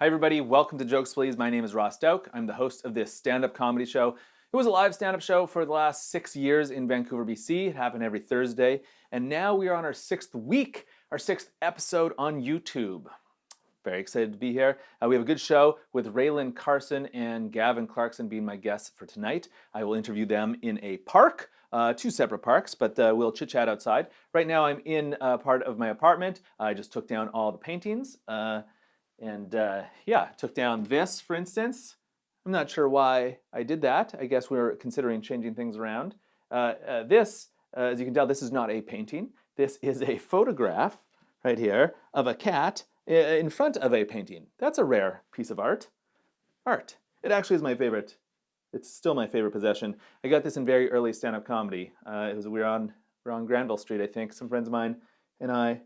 Hi everybody, welcome to Jokes Please. My name is Ross Dauk. I'm the host of this stand-up comedy show. It was a live stand-up show for the last 6 years in Vancouver, BC. It happened every Thursday. And now we are on our 6th week, our 6th episode on YouTube. Very excited to be here. We have a good show with Rae Lynn Carson and Gavin Clarkson being my guests for tonight. I will interview them in a park, two separate parks, but we'll chit-chat outside. Right now I'm in part of my apartment. I just took down all the paintings. Took down this, for instance. I'm not sure why I did that. I guess we were considering changing things around. As you can tell, this is not a painting. This is a photograph right here of a cat in front of a painting. That's a rare piece of art. It actually is my favorite. It's still my favorite possession. I got this in very early stand-up comedy. We were on Granville Street, I think. Some friends of mine and I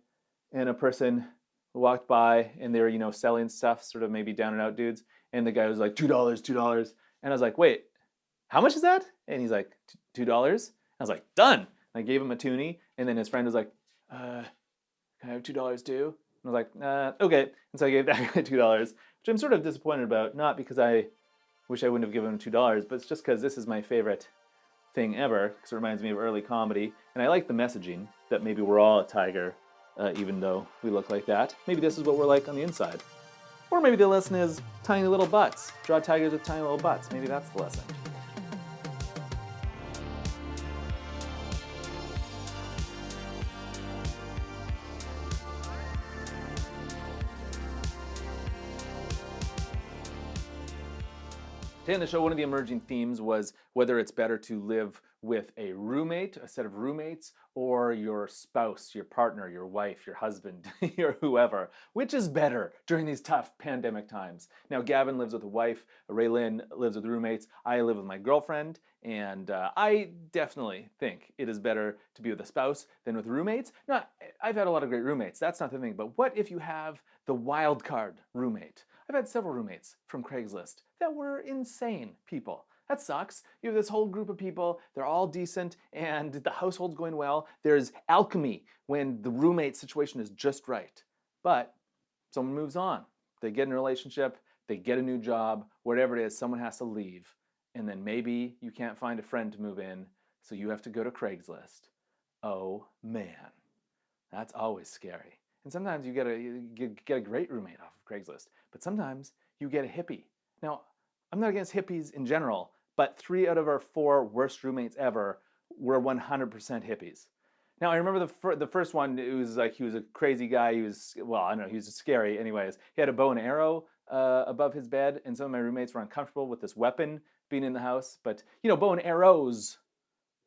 and a person walked by and they were, selling stuff, sort of maybe down and out dudes. And the guy was like, $2, $2. And I was like, wait, how much is that? And he's like, $2. I was like, done. And I gave him a toonie. And then his friend was like, can I have $2 too? And I was like, okay. And so I gave that guy $2, which I'm sort of disappointed about. Not because I wish I wouldn't have given him $2, but it's just because this is my favorite thing ever, because it reminds me of early comedy. And I like the messaging that maybe we're all a tiger, even though we look like that. Maybe this is what we're like on the inside. Or maybe the lesson is tiny little butts. Draw tigers with tiny little butts. Maybe that's the lesson. Today on the show, one of the emerging themes was whether it's better to live with a roommate, a set of roommates, or your spouse, your partner, your wife, your husband, your whoever. Which is better during these tough pandemic times? Now, Gavin lives with a wife, Rae Lynn lives with roommates, I live with my girlfriend, and I definitely think it is better to be with a spouse than with roommates. Now, I've had a lot of great roommates, that's not the thing, but what if you have the wild card roommate? I've had several roommates from Craigslist that were insane people. That sucks. You have this whole group of people, they're all decent, and the household's going well. There's alchemy when the roommate situation is just right. But someone moves on. They get in a relationship, they get a new job, whatever it is, someone has to leave. And then maybe you can't find a friend to move in, so you have to go to Craigslist. Oh man, that's always scary. And sometimes you get a great roommate off of Craigslist, but sometimes you get a hippie. Now, I'm not against hippies in general, but 3 out of our 4 worst roommates ever were 100% hippies. Now, I remember the first one, it was like he was a crazy guy. He was scary anyways. He had a bow and arrow above his bed, and some of my roommates were uncomfortable with this weapon being in the house. But, bow and arrows,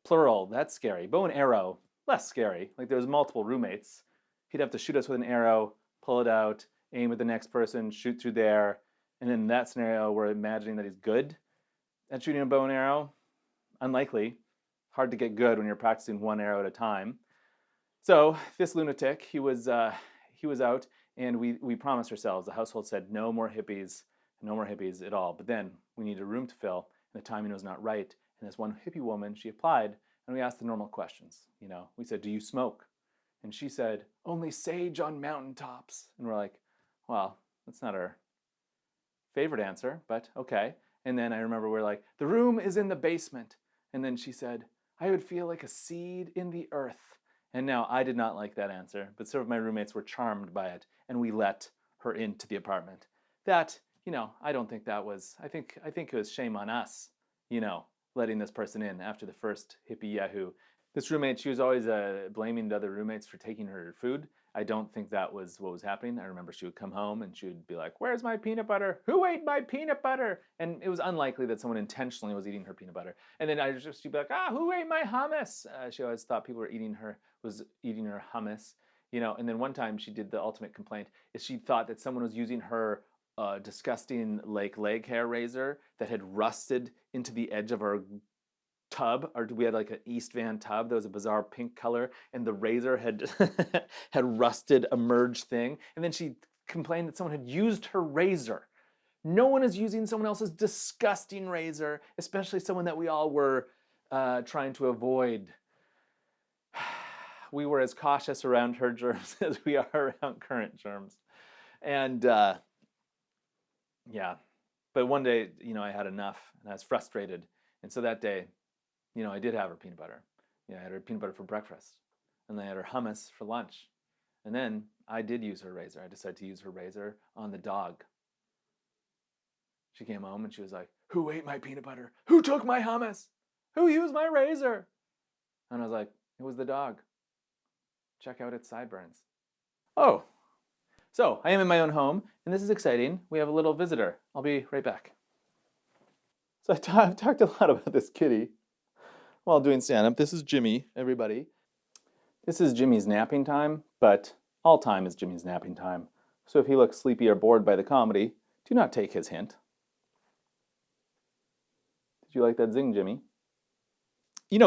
plural, that's scary. Bow and arrow, less scary. Like there was multiple roommates. He'd have to shoot us with an arrow, pull it out, aim at the next person, shoot through there. And in that scenario, we're imagining that he's good at shooting a bow and arrow. Unlikely. Hard to get good when you're practicing one arrow at a time. So this lunatic, he was out, and we promised ourselves, the household said, no more hippies at all. But then we needed a room to fill, and the timing was not right. And this one hippie woman, she applied, and we asked the normal questions. We said, do you smoke? And she said, only sage on mountaintops. And we're like, well, that's not our favorite answer, but okay. And then I remember we're like, the room is in the basement. And then she said, I would feel like a seed in the earth. And now I did not like that answer, but some of my roommates were charmed by it, and we let her into the apartment. That, I don't think that was, I think it was shame on us, letting this person in after the first hippie yahoo. This roommate, she was always blaming the other roommates for taking her food. I don't think that was what was happening. I remember she would come home and she would be like, where's my peanut butter? Who ate my peanut butter? And it was unlikely that someone intentionally was eating her peanut butter. And then she'd be like, who ate my hummus? She always thought people were eating her hummus. And then one time she did the ultimate complaint is she thought that someone was using her disgusting leg hair razor that had rusted into the edge of our tub, or we had like an East Van tub that was a bizarre pink color, and the razor had had rusted a merged thing. And then she complained that someone had used her razor. No one is using someone else's disgusting razor, especially someone that we all were trying to avoid. We were as cautious around her germs as we are around current germs. And Yeah. But one day, I had enough and I was frustrated. And so that day, I did have her peanut butter. I had her peanut butter for breakfast. And then I had her hummus for lunch. And then I did use her razor. I decided to use her razor on the dog. She came home and she was like, "Who ate my peanut butter? Who took my hummus? Who used my razor?" And I was like, "It was the dog. Check out its sideburns." Oh, so I am in my own home, and this is exciting. We have a little visitor. I'll be right back. So I've talked a lot about this kitty while doing stand-up. This is Jimi, everybody. This is Jimmy's napping time, but all time is Jimmy's napping time. So if he looks sleepy or bored by the comedy, do not take his hint. Did you like that zing, Jimmy?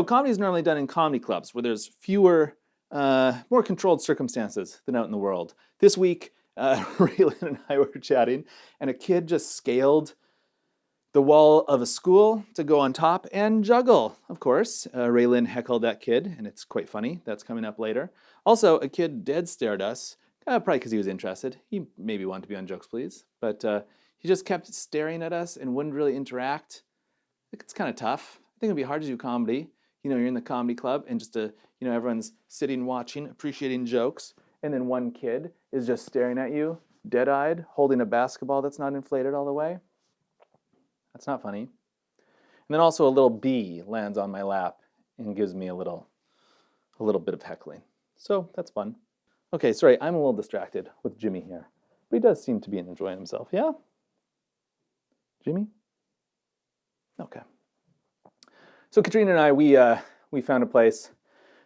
Comedy is normally done in comedy clubs where there's fewer, more controlled circumstances than out in the world. This week, Raylan and I were chatting, and a kid just scaled the wall of a school to go on top and juggle, of course. Rae Lynn heckled that kid, and it's quite funny. That's coming up later. Also, a kid dead stared us, probably because he was interested. He maybe wanted to be on Jokes Please, but he just kept staring at us and wouldn't really interact. It's kind of tough. I think it'd be hard to do comedy. You're in the comedy club and just everyone's sitting, watching, appreciating jokes, and then one kid is just staring at you, dead-eyed, holding a basketball that's not inflated all the way. That's not funny. And then also a little bee lands on my lap and gives me a little bit of heckling. So that's fun. Okay, sorry, I'm a little distracted with Jimmy here. But he does seem to be enjoying himself, yeah? Jimmy? Okay. So Katrina and I, we found a place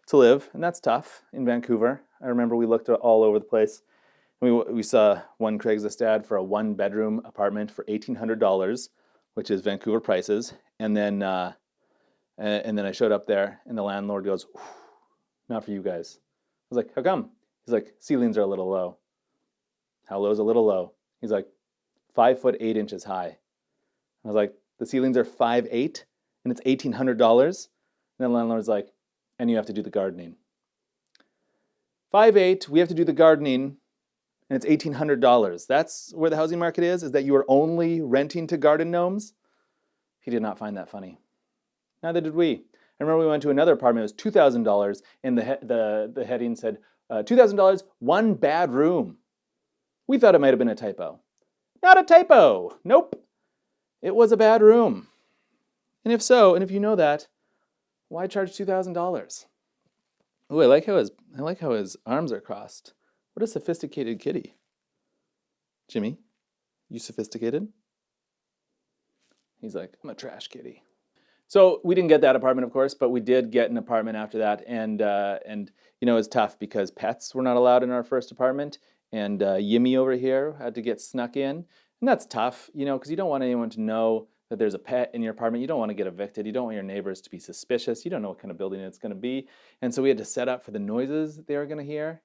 to live, and that's tough in Vancouver. I remember we looked all over the place. We saw one Craigslist ad for a one-bedroom apartment for $1,800, which is Vancouver prices. And then I showed up there, and the landlord goes, "Not for you guys." I was like, "How come?" He's like, "Ceilings are a little low." How low is a little low? He's like, 5 foot 8 inches high. I was like, "The ceilings are 5'8", and it's $1,800." And the landlord's like, "And you have to do the gardening." 5'8", we have to do the gardening, and it's $1,800. That's where the housing market is that you are only renting to garden gnomes? He did not find that funny. Neither did we. I remember we went to another apartment, it was $2,000, and the heading said, $2,000, one bad room. We thought it might have been a typo. Not a typo. Nope. It was a bad room. And if so, and if you know that, why charge $2,000? Ooh, I like how his arms are crossed. What a sophisticated kitty. Jimmy, you sophisticated? He's like, "I'm a trash kitty." So we didn't get that apartment, of course, but we did get an apartment after that, and it was tough because pets were not allowed in our first apartment, and Yimmy over here had to get snuck in, and that's tough, because you don't want anyone to know that there's a pet in your apartment. You don't want to get evicted. You don't want your neighbors to be suspicious. You don't know what kind of building it's going to be, and so we had to set up for the noises that they were going to hear,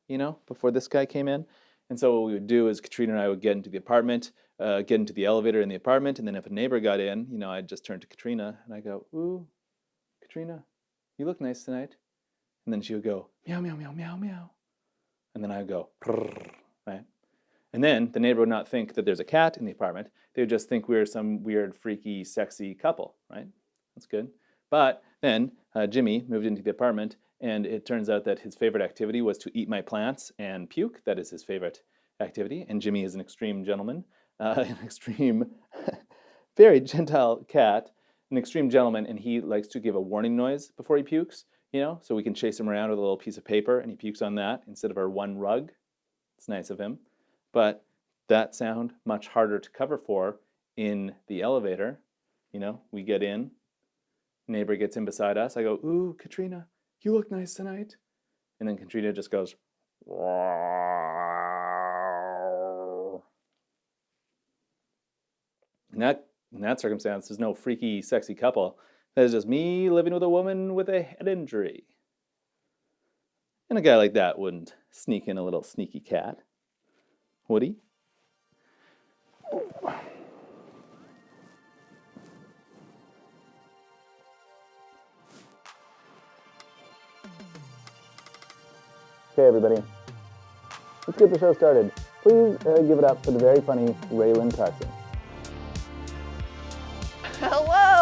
before this guy came in. And so what we would do is Katrina and I would get into the apartment, get into the elevator in the apartment, and then if a neighbor got in, I'd just turn to Katrina and I go, "Ooh, Katrina, you look nice tonight." And then she would go, "Meow, meow, meow, meow, meow." And then I would go, "Prrr," right? And then the neighbor would not think that there's a cat in the apartment. They would just think we're some weird, freaky, sexy couple, right? That's good. But then Jimmy moved into the apartment, and it turns out that his favorite activity was to eat my plants and puke. That is his favorite activity. And Jimmy is an extreme gentleman, an extreme, very gentile cat, an extreme gentleman, and he likes to give a warning noise before he pukes, so we can chase him around with a little piece of paper, and he pukes on that instead of our one rug. It's nice of him. But that sound, much harder to cover for in the elevator. We get in, neighbor gets in beside us. I go, "Ooh, Katrina, you look nice tonight." And then Katrina just goes, In that circumstance, there's no freaky, sexy couple. That is just me living with a woman with a head injury. And a guy like that wouldn't sneak in a little sneaky cat, would he? Okay, everybody, let's get the show started. Please give it up for the very funny Rae Lynn Carson.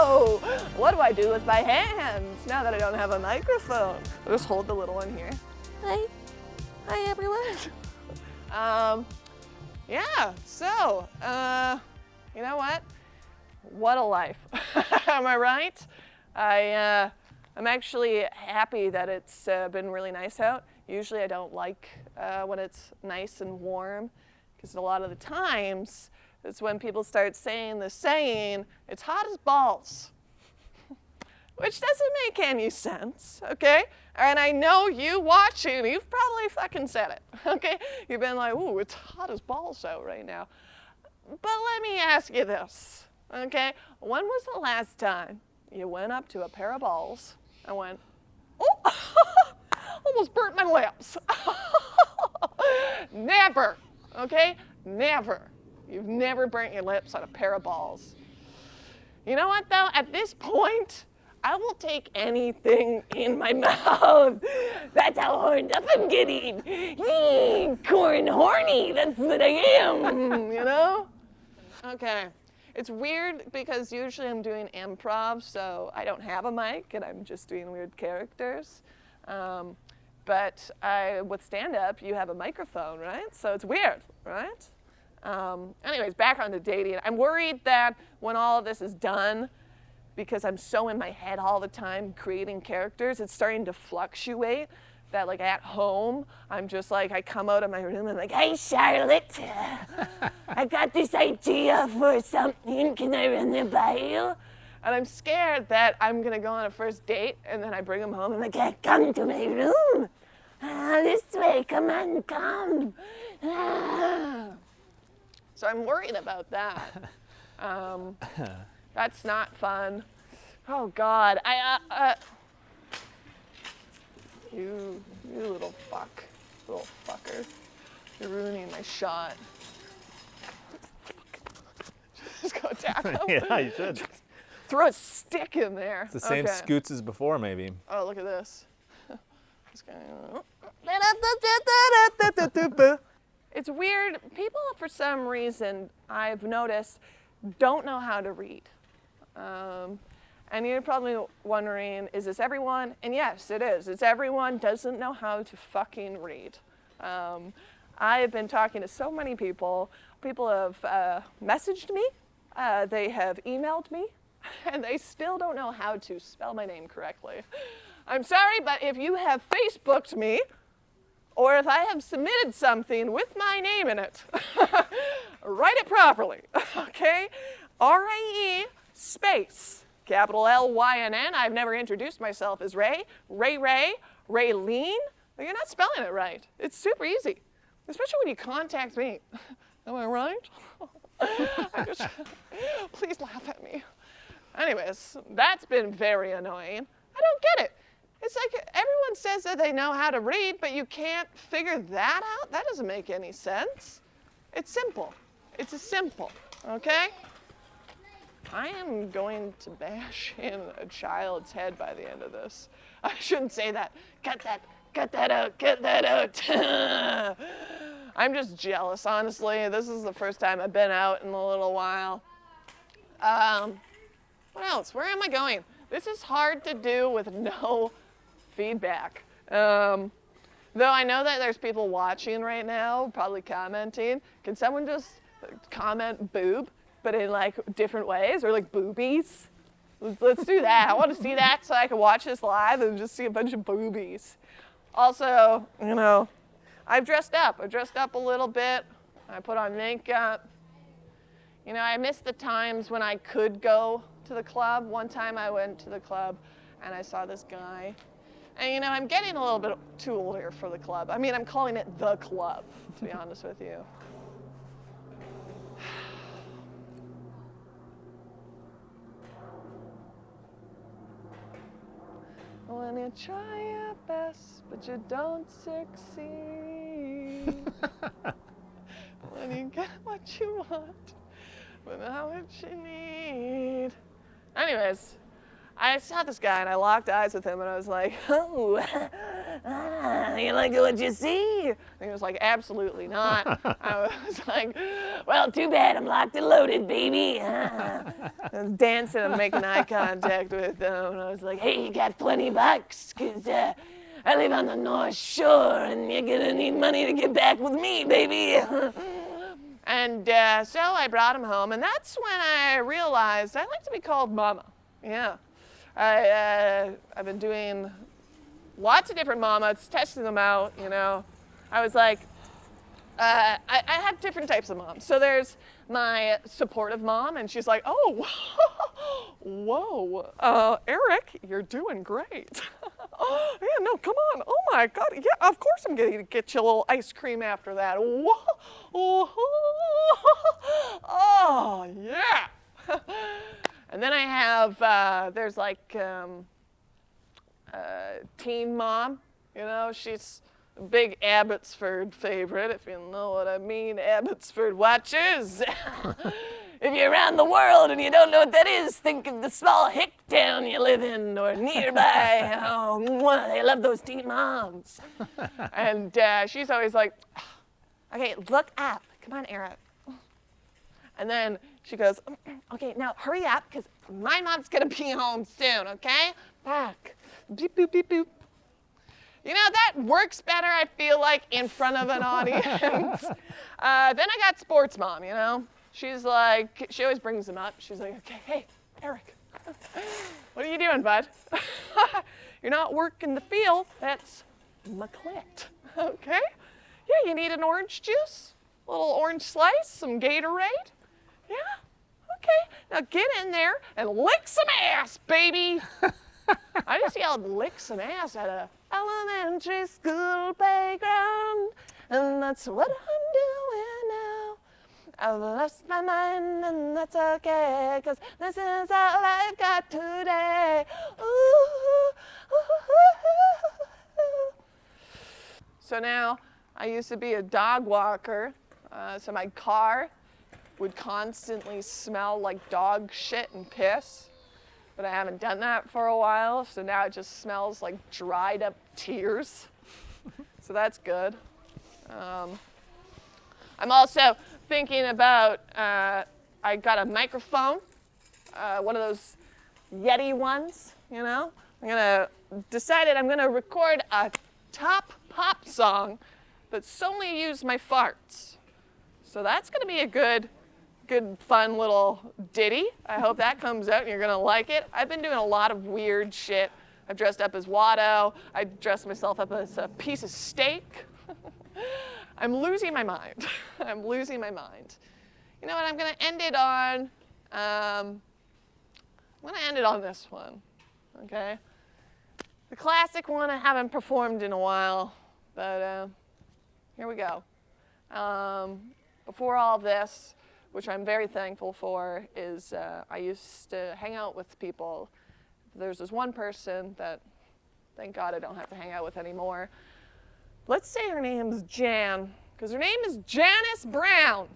whoa, what do I do with my hands now that I don't have a microphone? I'll just hold the little one here. Hi everyone. Yeah, so, you know what? What a life. Am I right? I'm actually happy that it's been really nice out. Usually I don't like when it's nice and warm, because a lot of the times it's when people start saying the saying, it's hot as balls, which doesn't make any sense, okay? And I know you watching, you've probably fucking said it, okay? You've been like, ooh, it's hot as balls out right now. But let me ask you this, okay? When was the last time you went up to a pair of balls and went, oh, almost burnt my lips? Never, okay? Never. You've never burnt your lips on a pair of balls. You know what, though? At this point, I will take anything in my mouth. That's how horned up I'm getting. Corn horny, that's what I am, you know? Okay. It's weird because usually I'm doing improv, so I don't have a mic and I'm just doing weird characters. But with stand-up, you have a microphone, right? So it's weird, right? Anyways, back on to dating. I'm worried that when all of this is done, because I'm so in my head all the time creating characters, it's starting to fluctuate. That like at home, I'm just like, I come out of my room and I'm like, hey Charlotte, I got this idea for something, can I run it by you? And I'm scared that I'm gonna go on a first date and then I bring him home and I'm like, hey, come to my room. This way, come on, come. So I'm worried about that. That's not fun. Oh God, You little fucker. You're ruining my shot. Just go attack him. Yeah, you should. Just throw a stick in there. It's the same scoots as before, maybe. Oh, look at this. It's weird. People, for some reason, I've noticed, don't know how to read. And you're probably wondering, is this everyone? And yes, it is. It's everyone doesn't know how to fucking read. I've been talking to so many people. People have messaged me. They have emailed me. And they still don't know how to spell my name correctly. I'm sorry, but if you have Facebooked me, or if I have submitted something with my name in it, write it properly, okay? R-A-E space. Capital L-Y-N-N. I've never introduced myself as Rae. Rae, Rae Lynn. You're not spelling it right. It's super easy, especially when you contact me. Am I right? Please laugh at me. Anyways, that's been very annoying. I don't get it. It's like everyone says that they know how to read, but you can't figure that out? That doesn't make any sense. It's simple. It's a simple, okay? I am going to bash in a child's head by the end of this. I shouldn't say that. Cut that out. I'm just jealous, honestly. This is the first time I've been out in a little while. What else? Where am I going? This is hard to do with no feedback. Though I know that there's people watching right now, probably commenting. Can someone just comment boob? But in like different ways, or like boobies. Let's do that. I want to see that so I can watch this live and just see a bunch of boobies. Also, you know, I've dressed up. I dressed up a little bit. I put on makeup. You know, I miss the times when I could go to the club. One time I went to the club and I saw this guy. And you know, I'm getting a little bit too old here for the club. I mean, I'm calling it the club, to be honest with you. When you try your best, but you don't succeed. When you get what you want, but not what you need. Anyways, I saw this guy and I locked eyes with him and I was like, oh, you like what you see? And he was like, absolutely not. I was like, well, too bad, I'm locked and loaded, baby. I was dancing and making eye contact with him, and I was like, hey, you got $20? Because I live on the North Shore, and you're gonna need money to get back with me, baby. And so I brought him home, and that's when I realized I like to be called Mama. Yeah. I've been doing lots of different mamas, testing them out, you know. I was like, I have different types of moms. So there's my supportive mom, and she's like, oh, whoa, Eric, you're doing great. Yeah, no, come on. Oh my God. Yeah, of course I'm going to get you a little ice cream after that. Whoa. Oh, yeah. And then I have, there's like teen mom, you know, she's a big Abbotsford favorite, if you know what I mean, Abbotsford watchers. If you're around the world and you don't know what that is, think of the small hick town you live in or nearby. Oh, I love those teen moms. And she's always like, okay, look up. Come on, Eric. And then she goes, okay, now hurry up, because my mom's going to be home soon, okay? Back. Beep, boop, beep, boop. You know, that works better, I feel like, in front of an audience. Then I got sports mom, you know? She's like, she always brings them up. She's like, okay, hey, Eric, what are you doing, bud? You're not working the field. That's my clit, okay? Yeah, you need an orange juice, a little orange slice, some Gatorade. Yeah, okay. Now get in there and lick some ass, baby. I just yelled lick some ass at a elementary school playground, and that's what I'm doing now. I've lost my mind, and that's okay, 'cause this is all I've got today. Ooh. So now, I used to be a dog walker, so my car would constantly smell like dog shit and piss. But I haven't done that for a while, so now it just smells like dried up tears. So that's good. I'm also thinking about, I got a microphone, one of those Yeti ones, you know? Decided I'm gonna record a top pop song that solely used my farts. So that's gonna be a good, fun little ditty. I hope that comes out and you're gonna like it. I've been doing a lot of weird shit. I've dressed up as Watto. I dressed myself up as a piece of steak. I'm losing my mind. I'm losing my mind. You know what, I'm gonna end it on, this one, okay? The classic one I haven't performed in a while, but here we go. Before all this, which I'm very thankful for, is I used to hang out with people. There's this one person that, thank God I don't have to hang out with anymore. Let's say her name's Jan, because her name is Janice Brown.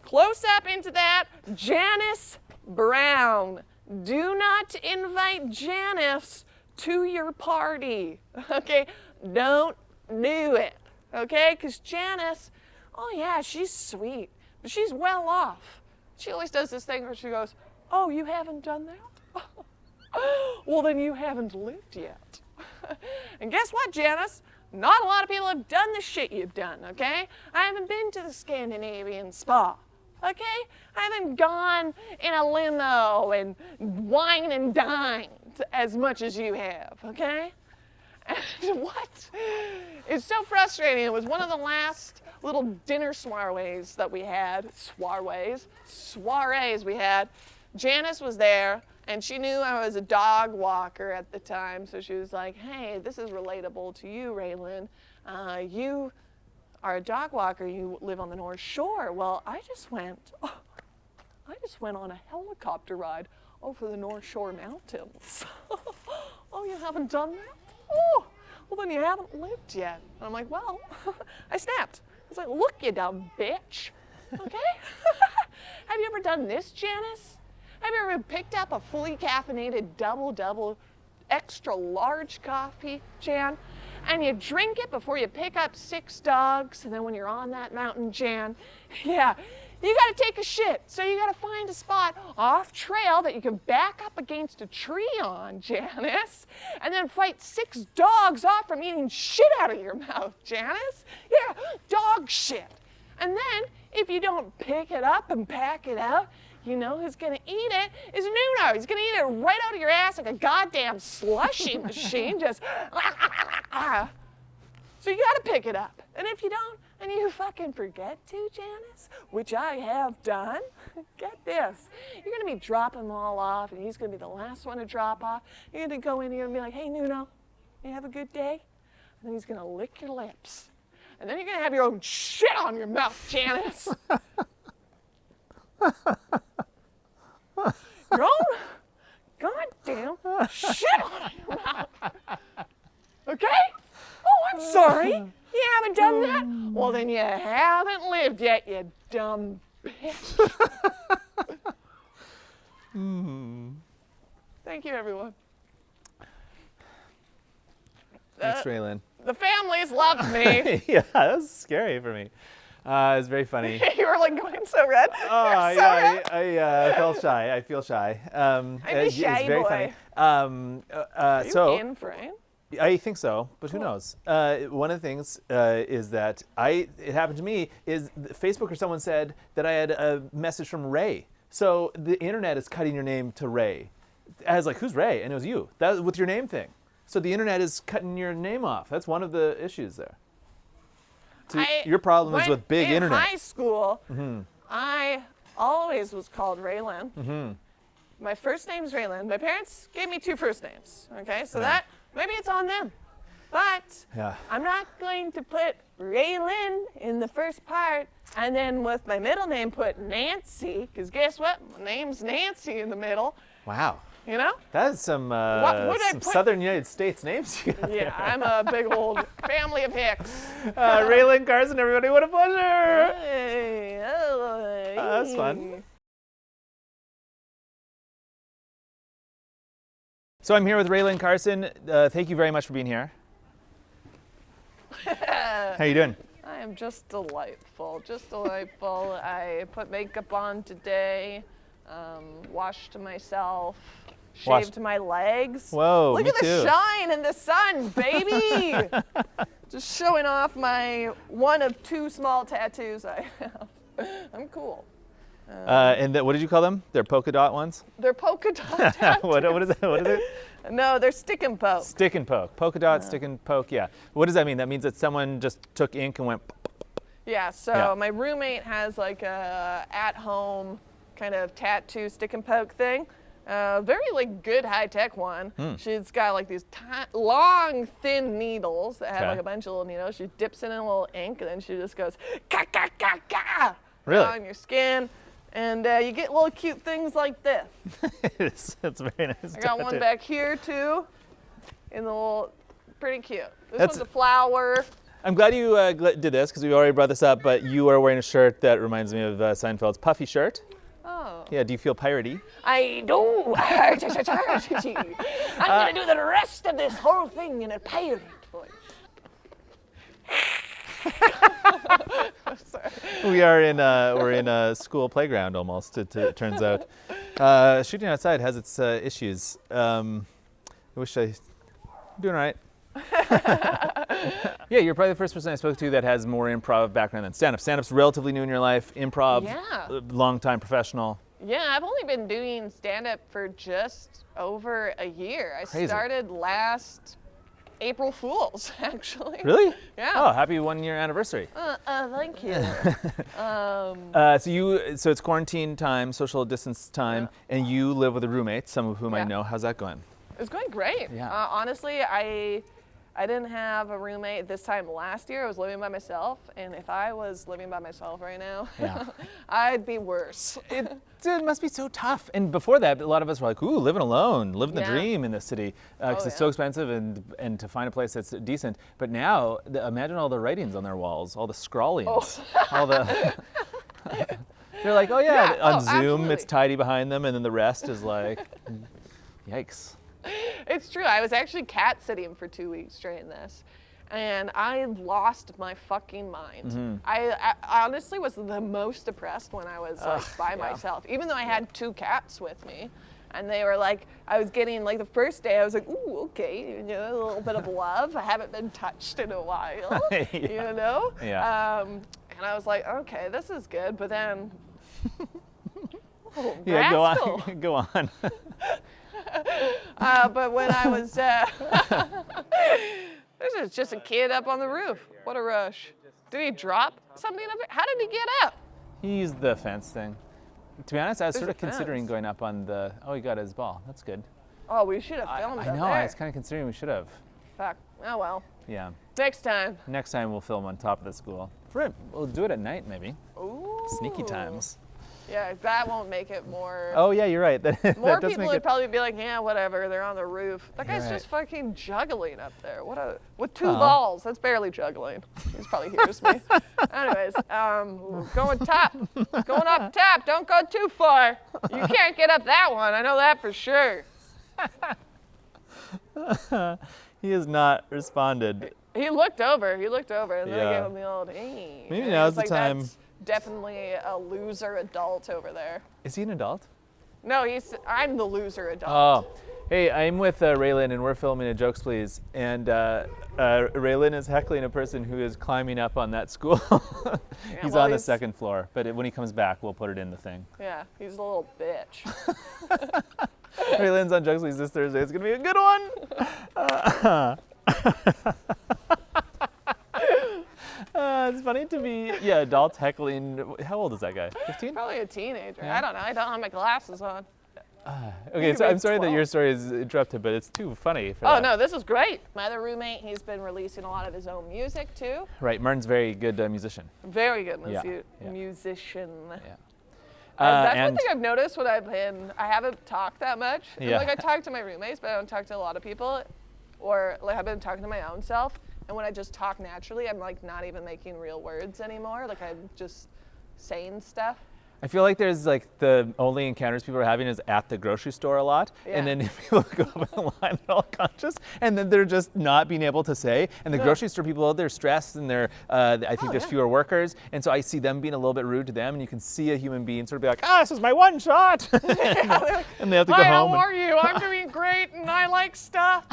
Close up into that, Janice Brown. Do not invite Janice to your party, okay? Don't do it, okay? Because Janice, oh yeah, she's sweet, but she's well off. She always does this thing where she goes, oh, you haven't done that? Well, then you haven't lived yet. And guess what, Janice? Not a lot of people have done the shit you've done, okay? I haven't been to the Scandinavian spa, okay? I haven't gone in a limo and wine and dined as much as you have, okay? And what? It's so frustrating. It was one of the last little dinner soirees that we had. Soirees we had. Janice was there, and she knew I was a dog walker at the time, so she was like, hey, this is relatable to you, Raylan. You are a dog walker. You live on the North Shore. Well, I just went on a helicopter ride over the North Shore mountains. Oh, you haven't done that? Oh, well, then you haven't lived yet. And I'm like, well, I snapped. I was like, look, you dumb bitch, okay? Have you ever done this, Janice? Have you ever picked up a fully caffeinated double extra large coffee, Jan, and you drink it before you pick up 6 dogs, and then when you're on that mountain, Jan, yeah, you gotta take a shit. So you gotta find a spot off trail that you can back up against a tree on, Janice, and then fight 6 dogs off from eating shit out of your mouth, Janice. Yeah, dog shit. And then, if you don't pick it up and pack it out, you know who's gonna eat it is Nuno. He's gonna eat it right out of your ass like a goddamn slushy machine, just So you gotta pick it up. And if you don't, and you fucking forget to, Janice, which I have done, get this. You're gonna be dropping them all off, and he's gonna be the last one to drop off. You're gonna go in here and be like, hey, Nuno, you have a good day? And then he's gonna lick your lips. And then you're gonna have your own shit on your mouth, Janice. Your own goddamn shit on your mouth. Okay? Oh, I'm sorry. You haven't done that? Well, then you haven't lived yet, you dumb bitch. Thank you, everyone. Thanks, Raylan. The families loved me. Yeah, that was scary for me. It was very funny. You were like going so red. Oh, You're so yeah, red. I feel shy. I feel shy. I'm a shy it's very boy. funny. Are you So in frame? I think so, but who knows? One of the things is that it happened to me is Facebook or someone said that I had a message from Rae. So the internet is cutting your name to Rae. I was like, who's Rae? And it was you. That was with your name thing. So the internet is cutting your name off. That's one of the issues there. So your problem is with big internet. In high school, I always was called Raylan. My first name's Raylan. My parents gave me 2 first names. Okay, so that maybe it's on them. But I'm not going to put Rae Lynn in the first part and then with my middle name put Nancy, because guess what? My name's Nancy in the middle. Wow. You know? That is some southern United States names you got Yeah, there. I'm a big old family of Hicks. Rae Lynn Carson, everybody, what a pleasure. Hey, That's fun. So I'm here with Rae Lynn Carson. Thank you very much for being here. How you doing? I am just delightful, just delightful. I put makeup on today, washed myself, shaved my legs. Whoa, Look me at the too. shine in the sun, baby! Just showing off my one of 2 small tattoos I have. I'm cool. And what did you call them? They're polka dot ones? They're polka dot tattoos. What is that? What is it? No, they're stick and poke. Stick and poke. Polka dot, stick and poke, yeah. What does that mean? That means that someone just took ink and went... Yeah, so my roommate has like a at-home kind of tattoo stick and poke thing. Very like good high-tech one. She's got like these long, thin needles that have like a bunch of little needles. She dips in a little ink and then she just goes, ka ka ka ka, Really? on your skin. And you get little cute things like this. It's very nice. I got one tattoo. back here too, in the little, pretty cute. This That's- one's a flower. I'm glad you did this because we already brought this up, but you are wearing a shirt that reminds me of Seinfeld's Puffy shirt. Oh. Yeah, do you feel piratey? I do. I'm gonna do the rest of this whole thing in a pirate voice. Sorry. We're in a school playground almost. It turns out, shooting outside has its issues. I'm doing all right. Yeah, you're probably the first person I spoke to that has more improv background than stand-up. Stand-up's relatively new in your life. Improv, long-time professional. Yeah, I've only been doing stand-up for just over a year. I Crazy. started last April Fool's, actually. Really? Yeah. Oh, happy 1-year anniversary. Thank you. So it's quarantine time, social distance time, and you live with a roommate, some of whom I know. How's that going? It's going great. Yeah. Honestly, I didn't have a roommate this time last year. I was living by myself, and if I was living by myself right now, I'd be worse. It must be so tough. And before that, a lot of us were like, ooh, living alone, living the Yeah. dream in this city, because it's so expensive and to find a place that's decent. But now, imagine all the writings on their walls, all the scrawlings, all the... They're like, oh yeah, on Zoom, absolutely. it's tidy behind them, and then the rest is like, yikes. It's true. I was actually cat sitting for 2 weeks during this. And I lost my fucking mind. I honestly was the most depressed when I was like by myself, even though I had 2 cats with me. And they were like, I was getting like the first day I was like, ooh, okay, you know, a little bit of love. I haven't been touched in a while, you know? Yeah. And I was like, okay, this is good. But then, Yeah, rascal. go on. But when I was, this is just a kid up on the roof. What a rush. Did he drop something up there? How did he get up? He used the fence thing. To be honest, I was There's sort of a fence. considering going up on the. Oh, he got his ball. That's good. Oh, we should have filmed I up know. there. I was kind of considering we should have. Fuck. Oh, well. Yeah. Next time. Next time we'll film on top of the school. We'll do it at night maybe. Ooh. Sneaky times. Yeah, that won't make it more. Oh yeah, you're right. That More does people make would it. probably be like, yeah, whatever. They're on the roof. That guy's Right. just fucking juggling up there. With 2 Oh. balls. That's barely juggling. He's probably hears me. Anyways, going top, going up top. Don't go too far. You can't get up that one. I know that for sure. He has not responded. He looked over, and then I Yeah. gave him the old, hey. Maybe And now's I was the like, time. That's definitely a loser adult over there. Is he an adult? No, I'm the loser adult. Oh. Hey, I'm with Rae Lynn and we're filming a Jokes Please. And Rae Lynn is heckling a person who is climbing up on that school. He's well, on the he's- 2nd floor, but when he comes back, we'll put it in the thing. Yeah, he's a little bitch. Rae Lynn's on Jokes Please this Thursday. It's going to be a good one. It's funny to be, adults heckling. How old is that guy? 15? Probably a teenager. Yeah. I don't know. I don't have my glasses on. Okay, so be I'm sorry that 12. your story is interrupted, but it's too funny for Oh, that. no, this is great. My other roommate, he's been releasing a lot of his own music, too. Right, Martin's a very good musician. Very good Yeah, yeah. musician. Yeah. That's one and thing I've noticed when I haven't talked that much. And, Yeah. like, I talk to my roommates, but I don't talk to a lot of people. Or, like, I've been talking to my own self. And when I just talk naturally, I'm, like, not even making real words anymore. Like, I'm just saying stuff. I feel like there's like the only encounters people are having is at the grocery store a lot, and Yeah. then people go up in the line, they're all conscious, and then they're just not being able to say. And the grocery store people, they're stressed, and they're I think there's yeah. fewer workers, and so I see them being a little bit rude to them, and you can see a human being sort of be like, this is my one shot, and they have to go Hi, home. how are you? I'm doing great, and I like stuff.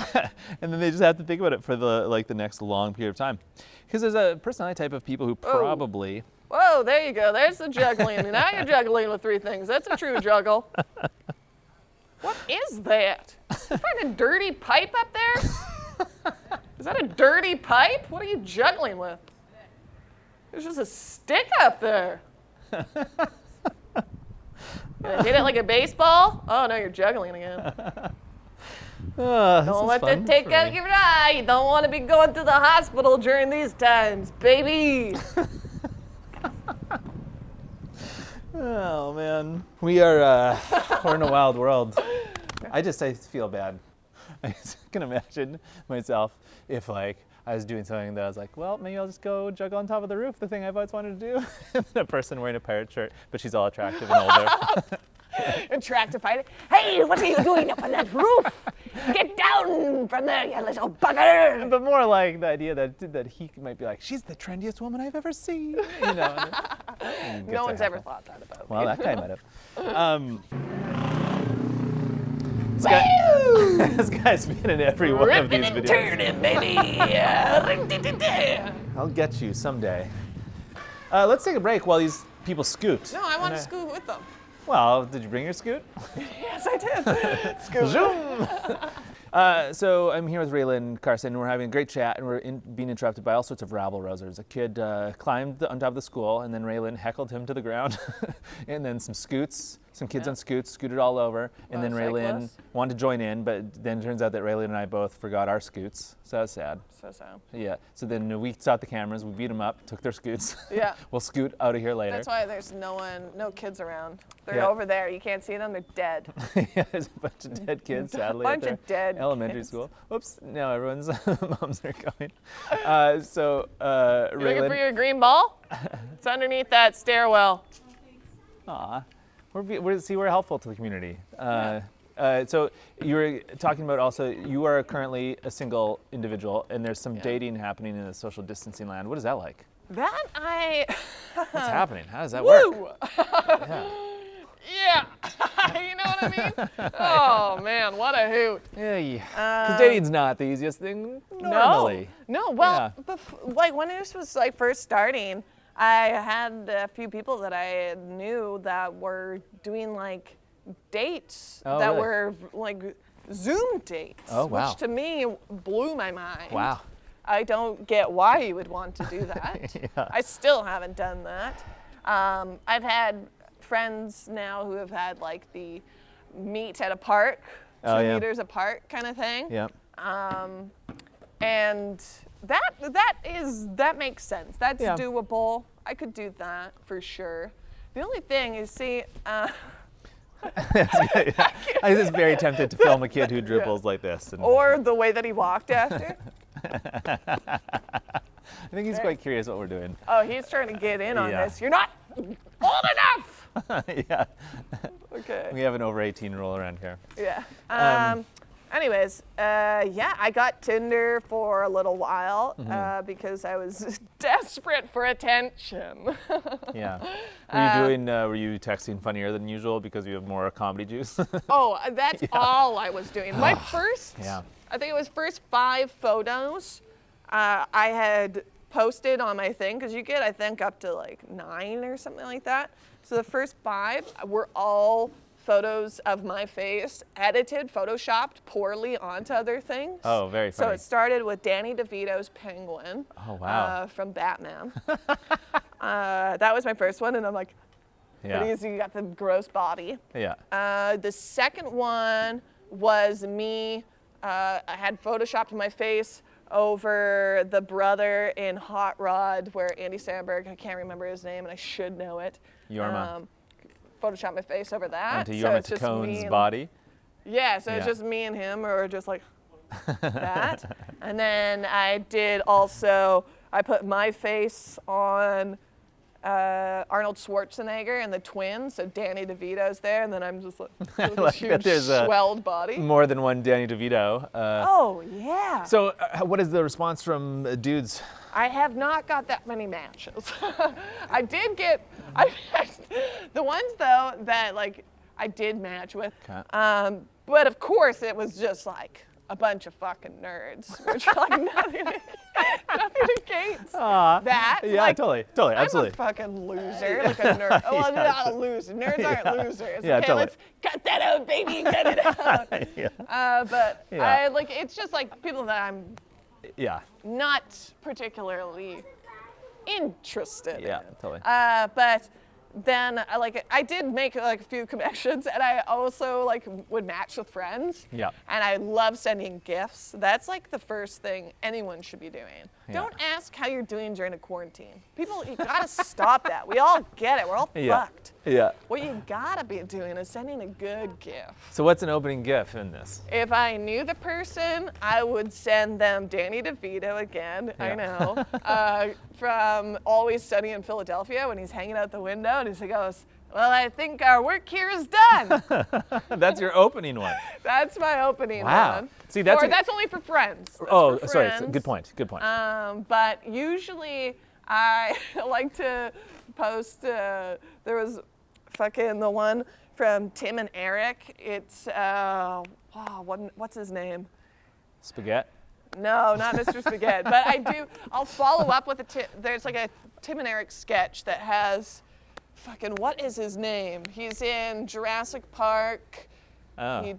And then they just have to think about it for the next long period of time, because there's a personality type of people who probably. Whoa, there you go. There's the juggling. Now you're juggling with 3 things. That's a true juggle. What is that? You find a dirty pipe up there? Is that a dirty pipe? What are you juggling with? There's just a stick up there. Gonna hit it like a baseball? Oh no, you're juggling again. Don't let that take out your eye. You don't want to be going to the hospital during these times, baby. Oh man, we are we're in a wild world. I feel bad. I just can imagine myself if like I was doing something that I was like, well, maybe I'll just go juggle on top of the roof, the thing I've always wanted to do. And a person wearing a pirate shirt, but she's all attractive and older. Attractive fighter. Hey, what are you doing up on that roof? Get down from there, you little bugger! But more like the idea that he might be like, she's the trendiest woman I've ever seen. You know. and No one's ever thought that about me. Well, that guy might have. This guy's been in every one of Ripping these and videos. turning, baby. I'll get you someday. Let's take a break while these people scoot. No, I want to scoot with them. Well, did you bring your scoot? Yes, I did. Scoot. Zoom! So I'm here with Rae Lynn Carson, and we're having a great chat, and we're being interrupted by all sorts of rabble-rousers. A kid climbed on top of the school, and then Rae Lynn heckled him to the ground, and then some kids on scoots scooted all over, and then Rae Lynn cyclists. wanted to join in, but then it turns out that Rae Lynn and I both forgot our scoots, so that's sad. So sad. Yeah, so then we stopped the cameras, we beat them up, took their scoots. Yeah. We'll scoot out of here later. That's why there's no kids around. They're Yeah. over there. You can't see them. They're dead. Yeah, there's a bunch of dead kids, sadly, Bunch at of their dead elementary kids. school. Whoops, now everyone's moms are coming. You Rae looking for Lynn, your green ball? It's underneath that stairwell. we're helpful to the community. So you were talking about also, you are currently a single individual, and there's some dating happening in the social distancing land. What is that like? What's What's happening? How does that work? Yeah. Yeah. You know what I mean? Oh man, what a hoot. Yeah. Because dating's not the easiest thing normally. No. Well, Yeah. like when this was like first starting, I had a few people that I knew that were doing like dates Oh, that really? were like Zoom dates. Oh, wow. Which to me blew my mind. Wow. I don't get why you would want to do that. Yeah. I still haven't done that. I've had friends now who have had like the meet at a park, 2 meters apart kind of thing. Yeah. And that makes sense. That's Yeah. doable. I could do that for sure. The only thing is, see, I was just very tempted to film a kid who dribbles like this. And or the way that he walked after. I think he's quite curious what we're doing. Oh, he's trying to get in on Yeah. this. You're not old enough. Yeah. Okay. We have an over 18 rule around here. Yeah. Anyways, I got Tinder for a little while because I was desperate for attention. Yeah. Were you texting funnier than usual because you have more comedy juice? Oh, that's all I was doing. My first, Yeah. I think it was first 5 photos I had posted on my thing, because you get, I think, up to like 9 or something like that. So the first 5 were all photos of my face, edited, photoshopped poorly onto other things. Oh, very So funny. it started with Danny DeVito's penguin. Oh, wow. From Batman. That was my first one, and I'm like, Yeah. pretty easy, you got the gross body. Yeah. The second one was me. I had photoshopped my face over the brother in Hot Rod, where Andy Samberg, I can't remember his name, and I should know it. Yorma. Photoshopped my face over that. Onto so Yorma it's just Tacone's me and- body. Yeah, so it's Yeah. just me and him, or just like that. And then I did also, I put my face on Arnold Schwarzenegger and the twins, so Danny DeVito's there, and then I'm just like, with this like huge that there's a- swelled body. More than one Danny DeVito. Oh, yeah. So what is the response from dudes? I have not got that many matches. I did get, the ones though that like I did match with, Okay. but of course it was just like a bunch of fucking nerds, which like nothing against that. Yeah, like, totally, I'm absolutely. a fucking loser, like a nerd. Oh, well, not a loser. Nerds aren't losers. Yeah, okay, totally. let's cut that out, baby. Cut it out. Yeah. But Yeah. I like, it's just like people that I'm Yeah. not particularly interested Yeah, in. totally. But then I did make like a few connections, and I also like would match with friends. Yeah. And I love sending gifts. That's like the first thing anyone should be doing. Yeah. Don't ask how you're doing during a quarantine. People, you gotta stop that. We all get it. We're all Yeah. fucked. Yeah. What you gotta be doing is sending a good gift. So what's an opening GIF in this? If I knew the person, I would send them Danny DeVito again, I Yeah. know, from Always Sunny in Philadelphia, when he's hanging out the window and he goes, well, I think our work here is done. That's your opening one. That's my opening Wow. one. See, that's Or a- that's only for friends. That's Oh, for sorry. friends. Good point. Good point. But usually I like to post, there was fucking the one from Tim and Eric. It's, what's his name? Spaghetti. No, not Mr. Spaghetti. But I'll follow up with there's like a Tim and Eric sketch that has, what is his name? He's in Jurassic Park. Oh. He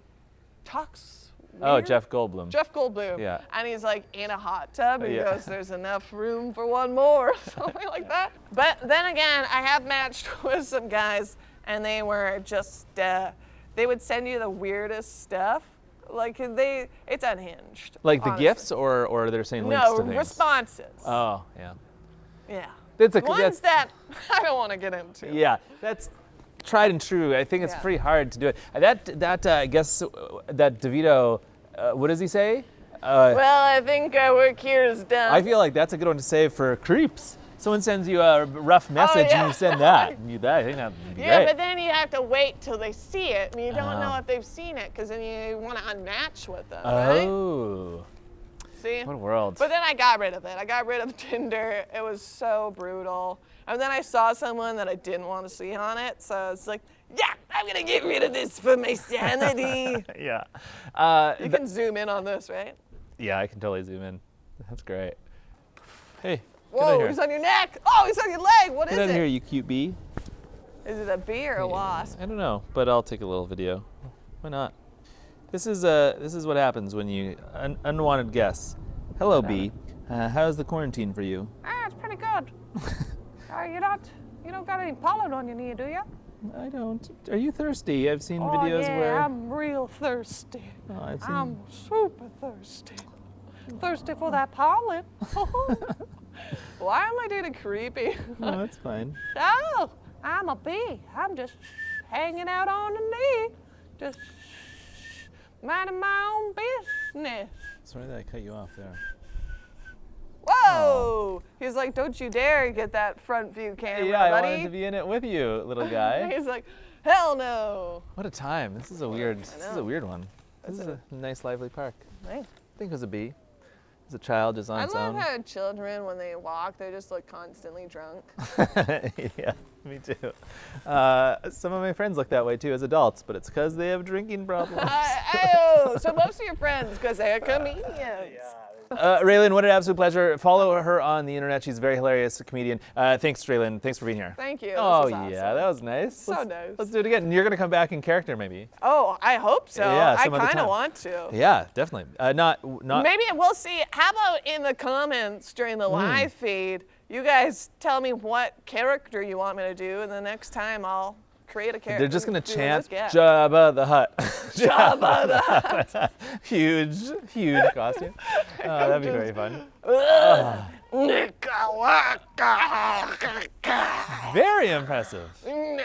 talks Oh, weird. Jeff Goldblum. Jeff Goldblum. Yeah. And he's like in a hot tub, and he Yeah. goes, there's enough room for one more, something like that. But then again, I have matched with some guys, and they were just, they would send you the weirdest stuff. Like, it's unhinged. Like the honestly. gifts, or they're saying links No, to things? responses. Oh, yeah. Yeah. that's Ones that I don't want to get into. Yeah, that's tried and true. I think it's Yeah. pretty hard to do it. I guess that DeVito, what does he say? Well, I think our work here is done. I feel like that's a good one to save for creeps. Someone sends you a rough message yeah. and you send that. And I think that'd be Yeah, great. but then you have to wait till they see it, and you don't know Oh. if they've seen it, because then you want to unmatch with them, right? Oh, See? what a world. But then I got rid of it. I got rid of Tinder. It was so brutal. And then I saw someone that I didn't want to see on it, so it's like, yeah, I'm gonna get rid of this for my sanity. Yeah. You can zoom in on this, right? Yeah, I can totally zoom in. That's great. Hey, get out Whoa, here. he's on your neck. Oh, he's on your leg. What is Get out it? here, you cute bee. Is it a bee or a wasp? I don't know, but I'll take a little video. Why not? This is what happens when you unwanted guests. Hello, bee. How's the quarantine for you? It's pretty good. You don't got any pollen on your knee, do you? I don't. Are you thirsty? I've seen videos where. I'm real thirsty. Oh, I've seen. I'm super thirsty. Thirsty for that pollen. Why am I doing creepy? No, that's fine. Oh, I'm a bee. I'm just hanging out on the knee. Just minding my own business. Sorry that I cut you off there. Whoa! He's like, don't you dare get that front view camera, Yeah, I buddy. wanted to be in it with you, little guy. He's like, hell no. What a time! This is a weird. This is a weird one. This is a nice, lively park. Nice. I think it was a bee. It was a child just on I its love own. how children, when they walk, they just look constantly drunk. Yeah, me too. Some of my friends look that way too as adults, but it's because they have drinking problems. So most of your friends, because they're comedians. Rae Lynn, what an absolute pleasure. Follow her on the internet. She's a very hilarious comedian. Thanks, Rae Lynn. Thanks for being here. Thank you. Oh, This was awesome. yeah, that was nice. So nice. Let's do it again. You're going to come back in character, maybe. Oh, I hope so. Yeah, I some other kind of time. want to. Yeah, definitely. Not. Maybe we'll see. How about in the comments during the live feed, you guys tell me what character you want me to do, and the next time I'll create a character. They're just going to do chant this guy. Jabba the Hutt. Jabba the Hutt. Huge costume. That'd be very fun. Very impressive. And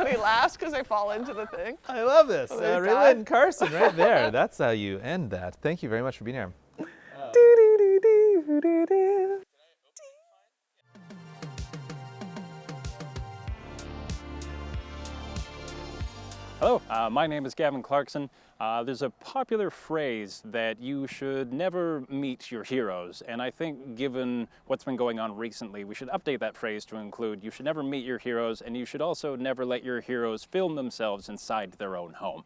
he laughs because I fall into the thing. I love this. They Rae died. Lynn Carson right there. That's how you end that. Thank you very much for being here. Hello, my name is Gavin Clarkson. There's a popular phrase that you should never meet your heroes, and I think given what's been going on recently, we should update that phrase to include you should never meet your heroes, and you should also never let your heroes film themselves inside their own home.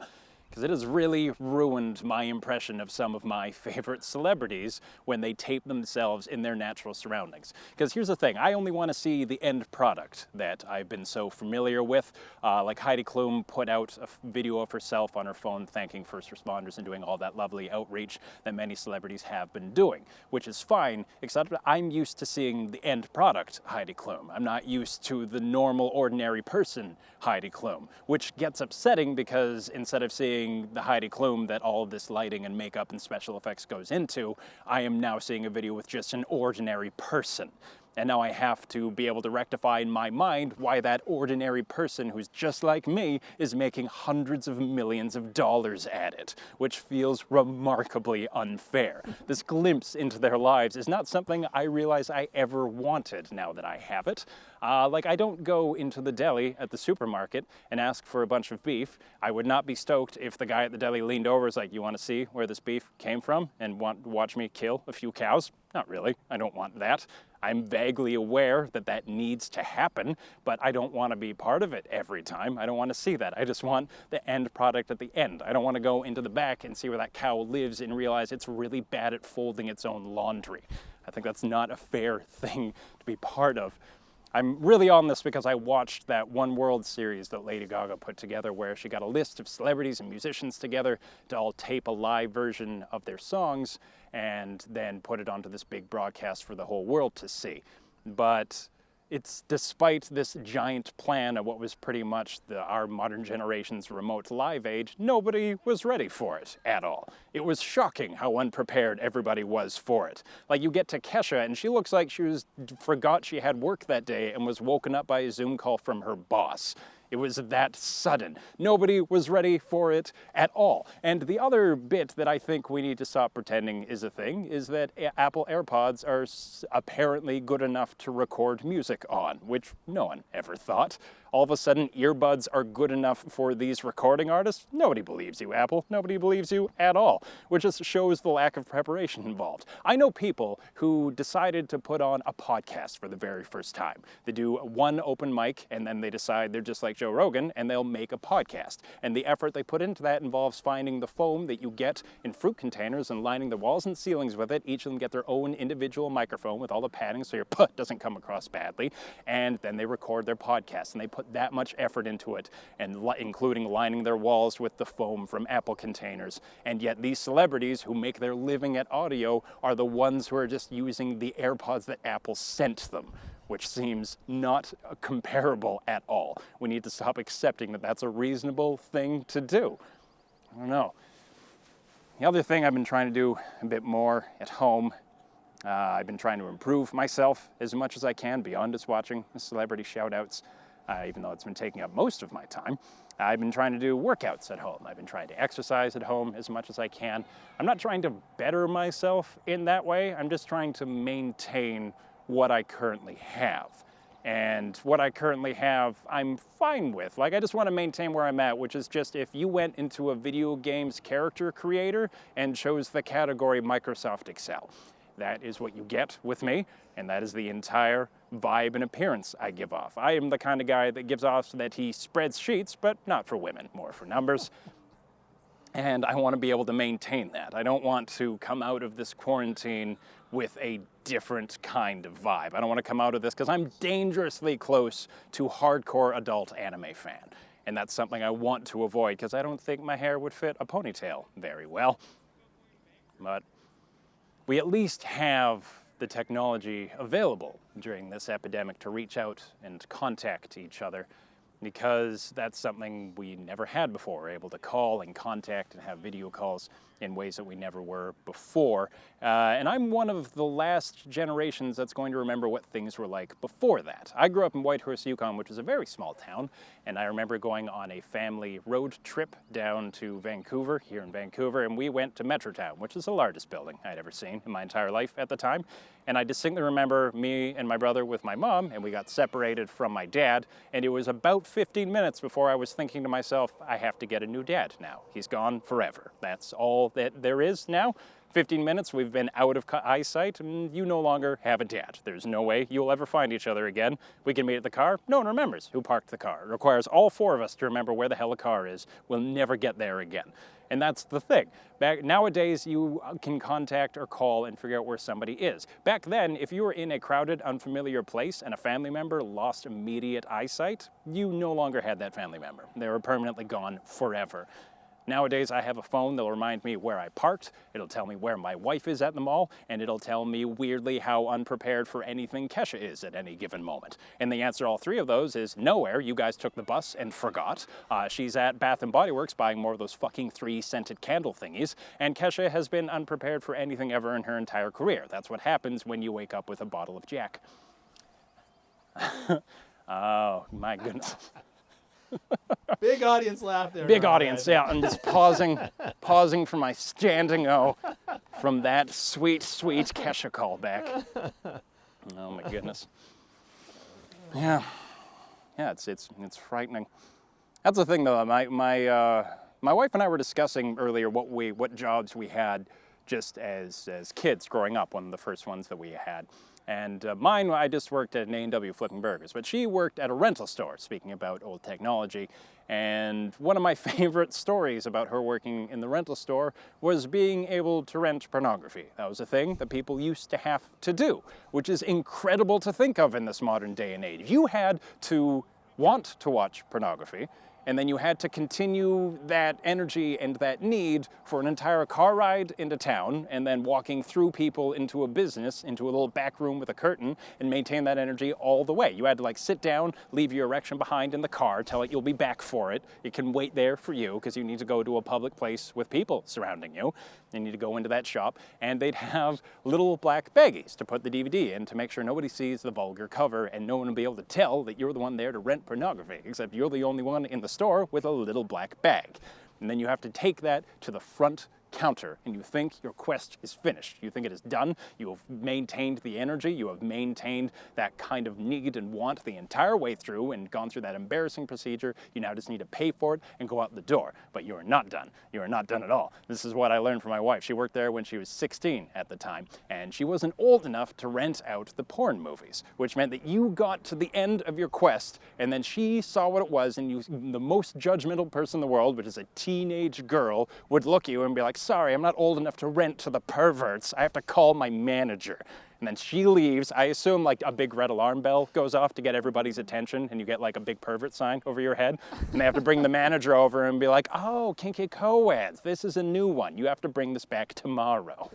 Because it has really ruined my impression of some of my favorite celebrities when they tape themselves in their natural surroundings. Because here's the thing, I only want to see the end product that I've been so familiar with. Like Heidi Klum put out a video of herself on her phone thanking first responders and doing all that lovely outreach that many celebrities have been doing, which is fine, except I'm used to seeing the end product Heidi Klum. I'm not used to the normal, ordinary person Heidi Klum, which gets upsetting because instead of seeing the Heidi Klum that all of this lighting and makeup and special effects goes into, I am now seeing a video with just an ordinary person. And now I have to be able to rectify in my mind why that ordinary person who's just like me is making hundreds of millions of dollars at it, which feels remarkably unfair. This glimpse into their lives is not something I realize I ever wanted now that I have it. Like, I don't go into the deli at the supermarket and ask for a bunch of beef. I would not be stoked if the guy at the deli leaned over and was like, you want to see where this beef came from and watch me kill a few cows? Not really. I don't want that. I'm vaguely aware that that needs to happen, but I don't want to be part of it every time. I don't want to see that. I just want the end product at the end. I don't want to go into the back and see where that cow lives and realize it's really bad at folding its own laundry. I think that's not a fair thing to be part of. I'm really on this because I watched that One World series that Lady Gaga put together where she got a list of celebrities and musicians together to all tape a live version of their songs and then put it onto this big broadcast for the whole world to see. But it's despite this giant plan of what was pretty much our modern generation's remote live age, nobody was ready for it at all. It was shocking how unprepared everybody was for it. Like, you get to Kesha and she looks like she forgot she had work that day and was woken up by a Zoom call from her boss. It was that sudden. Nobody was ready for it at all. And the other bit that I think we need to stop pretending is a thing is that Apple AirPods are apparently good enough to record music on, which no one ever thought. All of a sudden, earbuds are good enough for these recording artists? Nobody believes you, Apple. Nobody believes you at all, which just shows the lack of preparation involved. I know people who decided to put on a podcast for the very first time. They do one open mic, and then they decide they're just like Joe Rogan, and they'll make a podcast. And the effort they put into that involves finding the foam that you get in fruit containers and lining the walls and ceilings with it. Each of them get their own individual microphone with all the padding so your putt doesn't come across badly. And then they record their podcast, and they put that much effort into it, and including lining their walls with the foam from Apple containers. And yet these celebrities who make their living at audio are the ones who are just using the AirPods that Apple sent them, which seems not comparable at all. We need to stop accepting that that's a reasonable thing to do. I don't know. The other thing I've been trying to do a bit more at home, I've been trying to improve myself as much as I can beyond just watching the celebrity shout-outs. Even though it's been taking up most of my time. I've been trying to do workouts at home. I've been trying to exercise at home as much as I can. I'm not trying to better myself in that way. I'm just trying to maintain what I currently have. And what I currently have, I'm fine with. Like, I just want to maintain where I'm at, which is just if you went into a video games character creator and chose the category Microsoft Excel. That is what you get with me, and that is the entire vibe and appearance I give off. I am the kind of guy that gives off that he spreads sheets, but not for women, more for numbers. And I want to be able to maintain that. I don't want to come out of this quarantine with a different kind of vibe. I don't want to come out of this because I'm dangerously close to hardcore adult anime fan. And that's something I want to avoid because I don't think my hair would fit a ponytail very well. But we at least have the technology available during this epidemic to reach out and contact each other, because that's something we never had before. We're able to call and contact and have video calls in ways that we never were before. And I'm one of the last generations that's going to remember what things were like before that. I grew up in Whitehorse, Yukon, which is a very small town, and I remember going on a family road trip down to Vancouver, here in Vancouver, and we went to Metrotown, which is the largest building I'd ever seen in my entire life at the time. And I distinctly remember me and my brother with my mom, and we got separated from my dad, and it was about 15 minutes before I was thinking to myself, I have to get a new dad now. He's gone forever. That's all that there is now. 15 minutes, we've been out of eyesight, and you no longer have a dad. There's no way you'll ever find each other again. We can meet at the car. No one remembers who parked the car. It requires all four of us to remember where the hell a car is. We'll never get there again. And that's the thing. Nowadays, you can contact or call and figure out where somebody is. Back then, if you were in a crowded, unfamiliar place and a family member lost immediate eyesight, you no longer had that family member. They were permanently gone forever. Nowadays, I have a phone that'll remind me where I parked, it'll tell me where my wife is at the mall, and it'll tell me weirdly how unprepared for anything Kesha is at any given moment. And the answer to all three of those is nowhere. You guys took the bus and forgot. She's at Bath & Body Works buying more of those fucking 3 scented candle thingies, and Kesha has been unprepared for anything ever in her entire career. That's what happens when you wake up with a bottle of Jack. Oh, my goodness. Big audience laugh there. Big audience, yeah. I'm just pausing for my standing O from that sweet, sweet Kesha callback. Oh my goodness. Yeah, it's frightening. That's the thing though. My wife and I were discussing earlier what jobs we had just as kids growing up. One of the first ones that we had. And mine, I just worked at an A&W flipping burgers, but she worked at a rental store, speaking about old technology. And one of my favorite stories about her working in the rental store was being able to rent pornography. That was a thing that people used to have to do, which is incredible to think of in this modern day and age. You had to want to watch pornography, and then you had to continue that energy and that need for an entire car ride into town, and then walking through people into a business, into a little back room with a curtain, and maintain that energy all the way. You had to like sit down, leave your erection behind in the car, tell it you'll be back for it. It can wait there for you because you need to go to a public place with people surrounding you. You need to go into that shop, and they'd have little black baggies to put the DVD in to make sure nobody sees the vulgar cover, and no one will be able to tell that you're the one there to rent pornography, except you're the only one in the store with a little black bag. And then you have to take that to the front counter, and you think your quest is finished. You think it is done. You have maintained the energy. You have maintained that kind of need and want the entire way through and gone through that embarrassing procedure. You now just need to pay for it and go out the door. But you are not done. You are not done at all. This is what I learned from my wife. She worked there when she was 16 at the time, and she wasn't old enough to rent out the porn movies, which meant that you got to the end of your quest, and then she saw what it was, and you, the most judgmental person in the world, which is a teenage girl, would look at you and be like, sorry, I'm not old enough to rent to the perverts. I have to call my manager. And then she leaves. I assume like a big red alarm bell goes off to get everybody's attention, and you get like a big pervert sign over your head. And they have to bring the manager over and be like, oh, kinky co-eds, this is a new one. You have to bring this back tomorrow.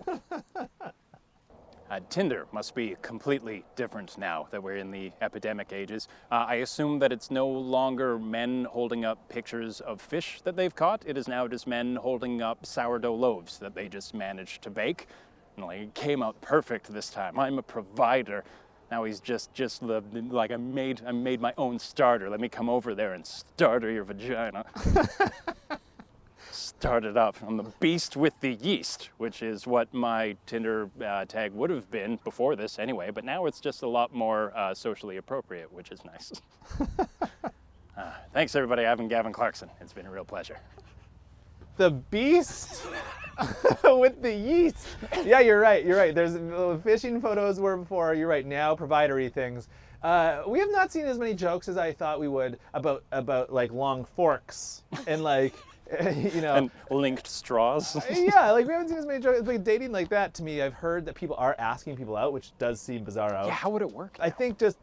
Tinder must be completely different now that we're in the epidemic ages. I assume that it's no longer men holding up pictures of fish that they've caught. It is now just men holding up sourdough loaves that they just managed to bake. And like, it came out perfect this time. I'm a provider. Now he's just like I made my own starter. Let me come over there and starter your vagina. Started up. I'm the beast with the yeast, which is what my Tinder tag would have been before this anyway, but now it's just a lot more socially appropriate, which is nice. Thanks everybody, I've been Gavin Clarkson. It's been a real pleasure. The beast with the yeast. Yeah, you're right. There's fishing photos were before. You're right. Now providery things. We have not seen as many jokes as I thought we would about like long forks and like you know, and linked straws. Yeah, like we haven't seen as many jokes. Like dating like that, to me, I've heard that people are asking people out, which does seem bizarre out. Yeah, how would it work? I think just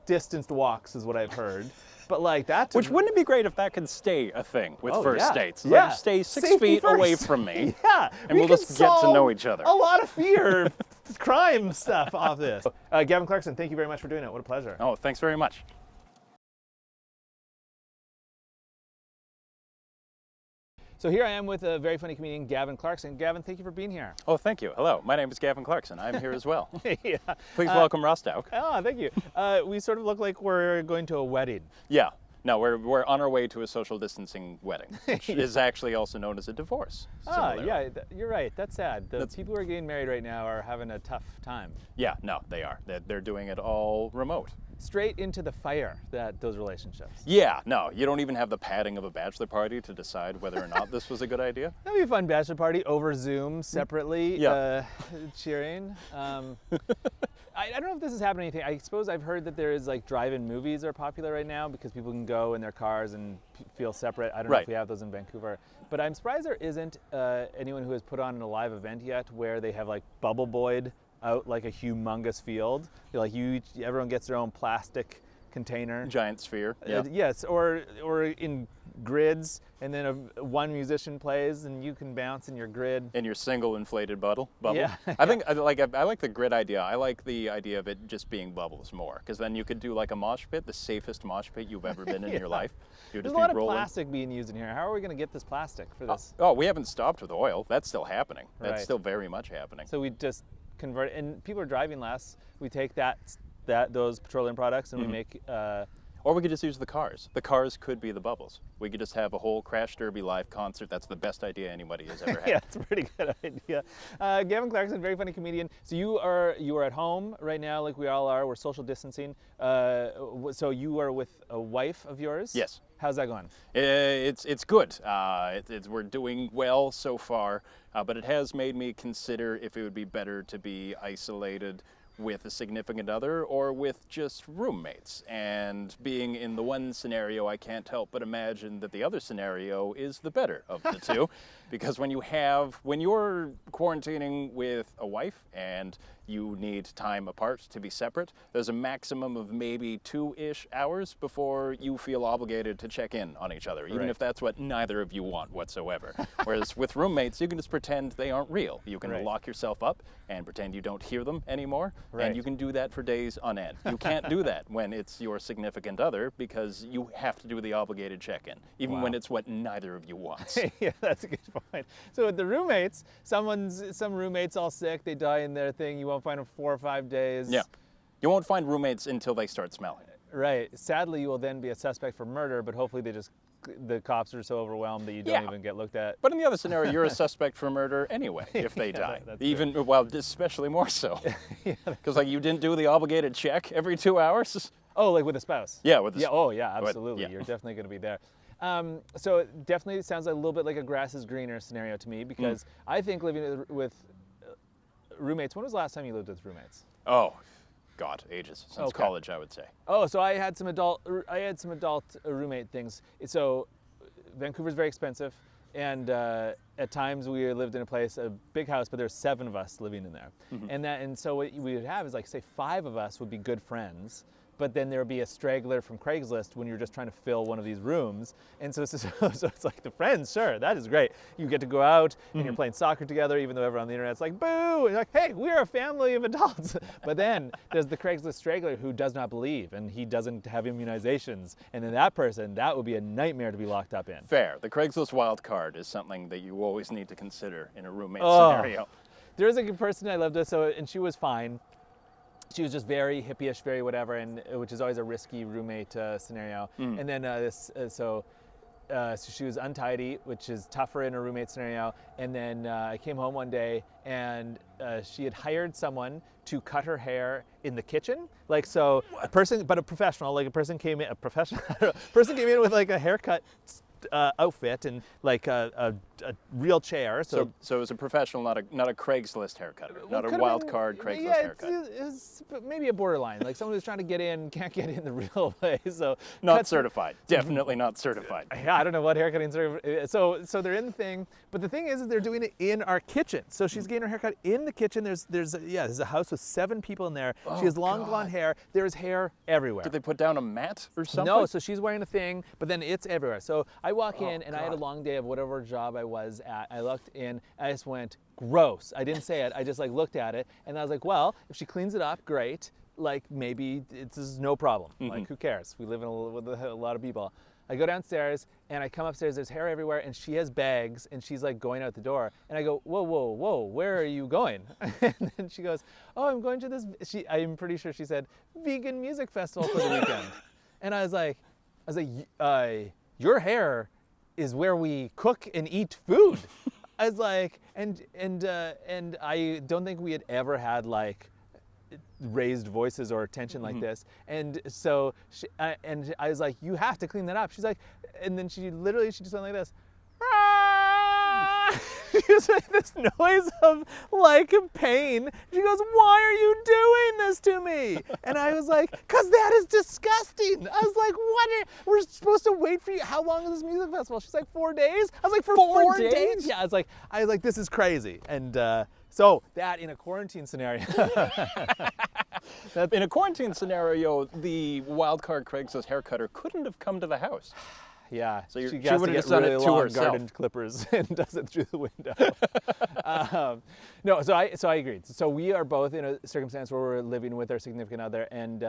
distanced walks is what I've heard. But like that, which wouldn't it be great if that could stay a thing with first dates? Yeah. Like stay 6 Safety feet first. away from me. Yeah, and we'll just get to know each other. A lot of fear, crime stuff off this. Gavin Clarkson, thank you very much for doing it. What a pleasure. Oh, thanks very much. So here I am with a very funny comedian, Gavin Clarkson. Gavin, thank you for being here. Oh, thank you. Hello, my name is Gavin Clarkson. I'm here as well. Yeah. Please welcome Ross Dauk. Oh, thank you. We sort of look like we're going to a wedding. Yeah. No, we're on our way to a social distancing wedding, which is actually also known as a divorce. Yeah, you're right. That's sad. The people who are getting married right now are having a tough time. Yeah, no, they are. They're doing it all remote. Straight into the fire, those relationships. Yeah, no, you don't even have the padding of a bachelor party to decide whether or not this was a good idea. That'd be a fun bachelor party over Zoom, separately, cheering. I don't know if this is happening anything. I suppose I've heard that there is like drive-in movies are popular right now because people can go in their cars and feel separate. I don't know if we have those in Vancouver. But I'm surprised there isn't anyone who has put on a live event yet where they have like bubble boyed out like a humongous field. Like everyone gets their own plastic container. Giant sphere. Yeah. Yes, or in grids, and then one musician plays, and you can bounce in your grid. In your single inflated bubble. Yeah. I think I like the grid idea. I like the idea of it just being bubbles more, because then you could do like a mosh pit, the safest mosh pit you've ever been in your life. You'd There's just a lot be rolling. of plastic being used in here. How are we going to get this plastic for this? Oh, we haven't stopped with oil. That's still happening. That's Right. still very much happening. So we just convert, and people are driving less. We take those petroleum products and we make. Or we could just use the cars. The cars could be the bubbles. We could just have a whole Crash Derby live concert. That's the best idea anybody has ever had. Yeah, it's a pretty good idea. Gavin Clarkson, very funny comedian. So you are at home right now, like we all are. We're social distancing. So you are with a wife of yours? Yes. How's that going? It's good. We're doing well so far, but it has made me consider if it would be better to be isolated with a significant other or with just roommates. And being in the one scenario, I can't help but imagine that the other scenario is the better of the two. Because when you're quarantining with a wife and you need time apart to be separate. There's a maximum of maybe 2-ish hours before you feel obligated to check in on each other, even if that's what neither of you want whatsoever. Whereas with roommates, you can just pretend they aren't real. You can lock yourself up and pretend you don't hear them anymore, and you can do that for days on end. You can't do that when it's your significant other because you have to do the obligated check-in, even when it's what neither of you wants. Yeah, that's a good point. So with the roommates, some roommate's all sick, they die in their thing, you won't find them 4 or 5 days. Yeah. You won't find roommates until they start smelling. Right. Sadly, you will then be a suspect for murder, but hopefully the cops are so because that you don't even get looked at. But in the other scenario, you're a suspect for murder anyway if they die. Even, well, especially more so. Because like you didn't do the obligated check every 2 hours. Oh, like with a spouse? Yeah, with a spouse. Oh, yeah, absolutely. You're definitely going to be there. So it definitely sounds a little bit like a grass is greener scenario to me because I think living with roommates, when was the last time you lived with roommates? Oh, God, ages. Since college, I would say. Oh, so I had some adult roommate things. So Vancouver's very expensive, and at times we lived in a big house, but there's 7 of us living in there. And so what we would have is like, say 5 of us would be good friends, but then there would be a straggler from Craigslist when you're just trying to fill one of these rooms. And so it's like the friends, sure, that is great. You get to go out and you're playing soccer together, even though everyone on the internet's like, boo! And you're like, hey, we're a family of adults. But then there's the Craigslist straggler who does not believe and he doesn't have immunizations. And then that would be a nightmare to be locked up in. Fair. The Craigslist wild card is something that you always need to consider in a roommate scenario. There's a good person I lived with, and she was fine. She was just very hippie-ish, very whatever, and which is always a risky roommate scenario. And then so she was untidy, which is tougher in a roommate scenario. And then I came home one day, and she had hired someone to cut her hair in the kitchen. Like so, a person, but a professional. Like a person came in with like a haircut outfit and like a real chair. So it was a professional, not a Craigslist haircut, not a wild card Craigslist haircut. It's maybe a borderline, like someone who's trying to get in, can't get in the real way. So not certified, definitely not certified. Yeah, I don't know what haircutting. So they're in the thing, but the thing is they're doing it in our kitchen. So she's getting her haircut in the kitchen. There's a house with 7 people in there. She has long blonde hair. There's hair everywhere. Did they put down a mat or something? No, so she's wearing a thing, but then it's everywhere. So I walk in and I had a long day of whatever job I was at. I looked in, I just went, gross. I didn't say it, I just like looked at it and I was like, well, if she cleans it up, great. Like maybe this is no problem. Like who cares? We live with a lot of people. I go downstairs and I come upstairs, there's hair everywhere and she has bags and she's like going out the door. And I go, whoa, where are you going? And then she goes, oh, I'm going to this, I'm pretty sure she said, vegan music festival for the weekend. And I was like, your hair is where we cook and eat food. I was like, and I don't think we had ever had like raised voices or tension like this. And so, and I was like, you have to clean that up. She's like, and then she just went like this. She was making this noise of like pain. She goes, why are you doing this to me? And I was like, because that is disgusting. I was like, we're supposed to wait for you. How long is this music festival? She's like, 4 days. I was like, for 4 days? Yeah, I was like, this is crazy. And so that in a quarantine scenario. In a quarantine scenario, the wildcard Craigslist haircutter couldn't have come to the house. Yeah, so she would have done it to herself. Garden clippers and does it through the window. No, so I agreed. So we are both in a circumstance where we're living with our significant other, and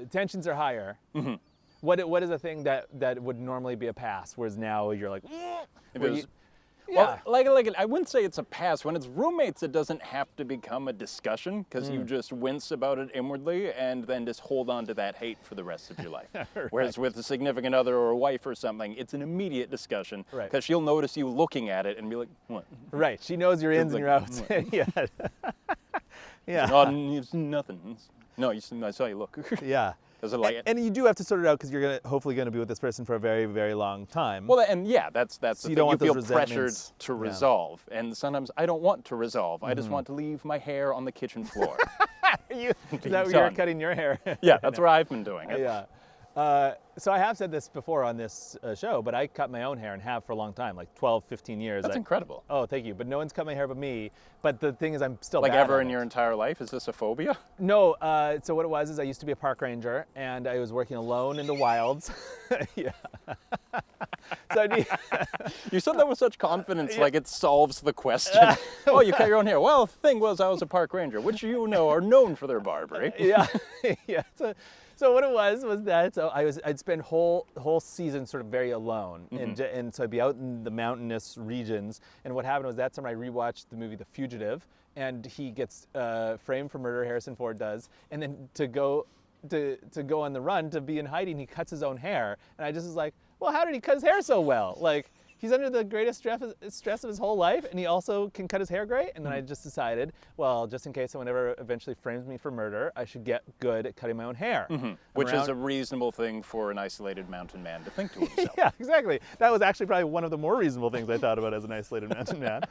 tensions are higher. What is a thing that would normally be a pass, whereas now you're like, well, like I wouldn't say it's a pass. When it's roommates, it doesn't have to become a discussion because you just wince about it inwardly and then just hold on to that hate for the rest of your life. Right. Whereas with a significant other or a wife or something, it's an immediate discussion because she'll notice you looking at it and be like, what? Right. She knows your ins and your outs. Yeah. Yeah. Oh, it's nothing. No, I saw you look. Yeah. And you do have to sort it out because you're hopefully going to be with this person for a very, very long time. Well, and yeah, that's the thing. You feel pressured to resolve, and sometimes I don't want to resolve. I just want to leave my hair on the kitchen floor. Is that where you're cutting your hair? Yeah, that's where I've been doing it. Yeah. So I have said this before on this show, but I cut my own hair and have for a long time, like 12, 15 years. That's incredible. Oh, thank you. But no one's cut my hair but me. But the thing is, I'm still Like bad ever at in it. your entire life? Is this a phobia? No. So what it was is I used to be a park ranger, and I was working alone in the wilds. Yeah. So I need, You said that with such confidence, like it solves the question. Oh, you cut your own hair. Well, the thing was, I was a park ranger, which you know are known for their barbery. yeah, yeah. So what it was that I'd spend whole season sort of very alone, and so I'd be out in the mountainous regions. And what happened was that summer I rewatched the movie The Fugitive, and he gets framed for murder. Harrison Ford does, and then to go on the run, to be in hiding, he cuts his own hair, and I just was like, well, how did he cut his hair so well? Like, he's under the greatest stress of his whole life, and he also can cut his hair great. And then I just decided, well, just in case someone ever eventually frames me for murder, I should get good at cutting my own hair. Which is a reasonable thing for an isolated mountain man to think to himself. Yeah, exactly. That was actually probably one of the more reasonable things I thought about as an isolated mountain man.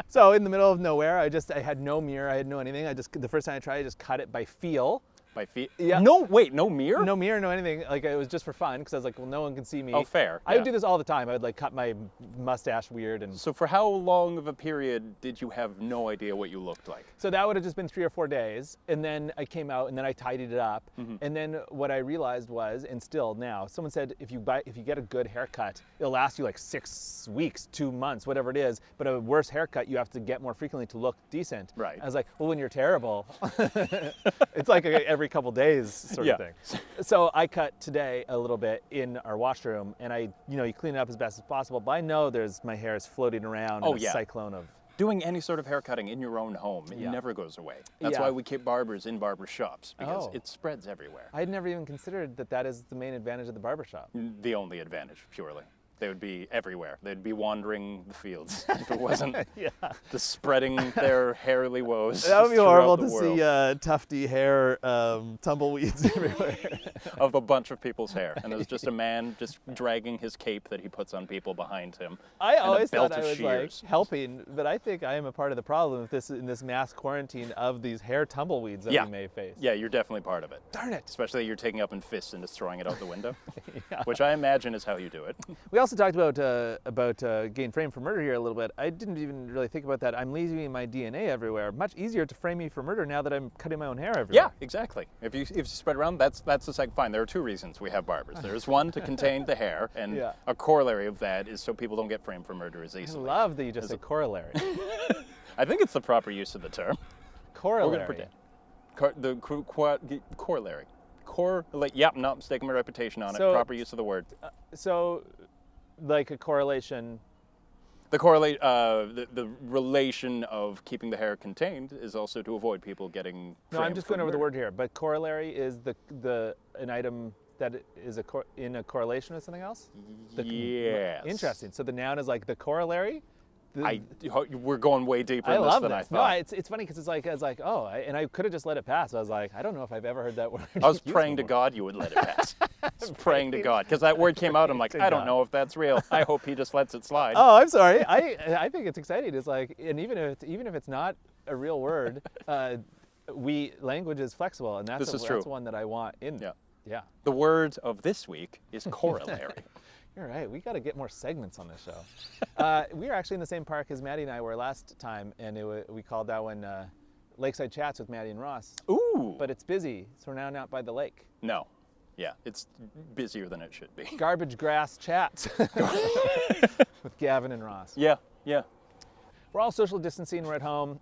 So in the middle of nowhere, I had no mirror, I had no anything. The first time I tried, I just cut it by feel. By feet? Yeah. No, wait, no mirror? No mirror, no anything. Like, it was just for fun, because I was like, well, no one can see me. Oh, fair. I would yeah. do this all the time. I would like cut my mustache weird, and So for how long of a period did you have no idea what you looked like? so that would have just been 3 or 4 days. And then I came out, and then I tidied it up. And then what I realized was, and still now, someone said if you get a good haircut, it'll last you like 6 weeks, 2 months, whatever it is. But a worse haircut, you have to get more frequently to look decent. Right. I was like, well, when you're terrible, it's like every couple days sort Yeah. of thing. So I cut today a little bit in our washroom, and you clean it up as best as possible. But I know my hair is floating around in a cyclone of. Doing any sort of haircutting in your own home, it never goes away. That's Yeah. why we keep barbers in barber shops, because Oh. it spreads everywhere. I had never even considered that is the main advantage of the barbershop. The only advantage, purely. They would be everywhere. They'd be wandering the fields if it wasn't just spreading their hairly woes. That would be throughout horrible the to world. see tufty hair, tumbleweeds everywhere. Of a bunch of people's hair, and there's just a man just dragging his cape that he puts on people behind him. I and always a belt thought I of was shears. like helping, but I think I am a part of the problem in this mass quarantine of these hair tumbleweeds that Yeah. we may face. Yeah, you're definitely part of it. Darn it. Especially you're taking up in fists and just throwing it out the window, Yeah. which I imagine is how you do it. We also talked about getting framed for murder here a little bit. I didn't even really think about that. I'm leaving my DNA everywhere. Much easier to frame me for murder now that I'm cutting my own hair everywhere. Yeah, exactly. If you spread around, that's the second. Fine. There are 2 reasons we have barbers. There's one to contain the hair, and Yeah. a corollary of that is so people don't get framed for murder as I easily. love that you just said corollary. I think it's the proper use of the term. Corollary. We're gonna pretend. Corollary. Yep, not mistaking my reputation on it. So- Proper use of the word. So, like a correlation. The relation of keeping the hair contained is also to avoid people getting. No, I'm framed just for going over the murder. word here. But corollary is an item that is in a correlation with something else. Yes. Interesting. So the noun is like the corollary. We're going way deeper I in this love than this. I thought. No, it's funny because I was like, and I could have just let it pass. I was like, I don't know if I've ever heard that word. I was used praying to before. God you would let it pass. I was praying to God because that word came out. I'm like, To I don't God. know if that's real. I hope he just lets it slide. Oh, I'm sorry. I think it's exciting. It's like, and even if it's not a real word, language is flexible, and that's This is true. that's one that I want in. Yeah. Yeah. The word of this week is corollary. You're right. We got to get more segments on this show. We were actually in the same park as Maddie and I were last time, and we called that one Lakeside Chats with Maddie and Ross. Ooh. But it's busy, so we're now not by the lake. No. Yeah, it's busier than it should be. Garbage Grass Chats with Gavin and Ross. Yeah, yeah. We're all social distancing. We're at home.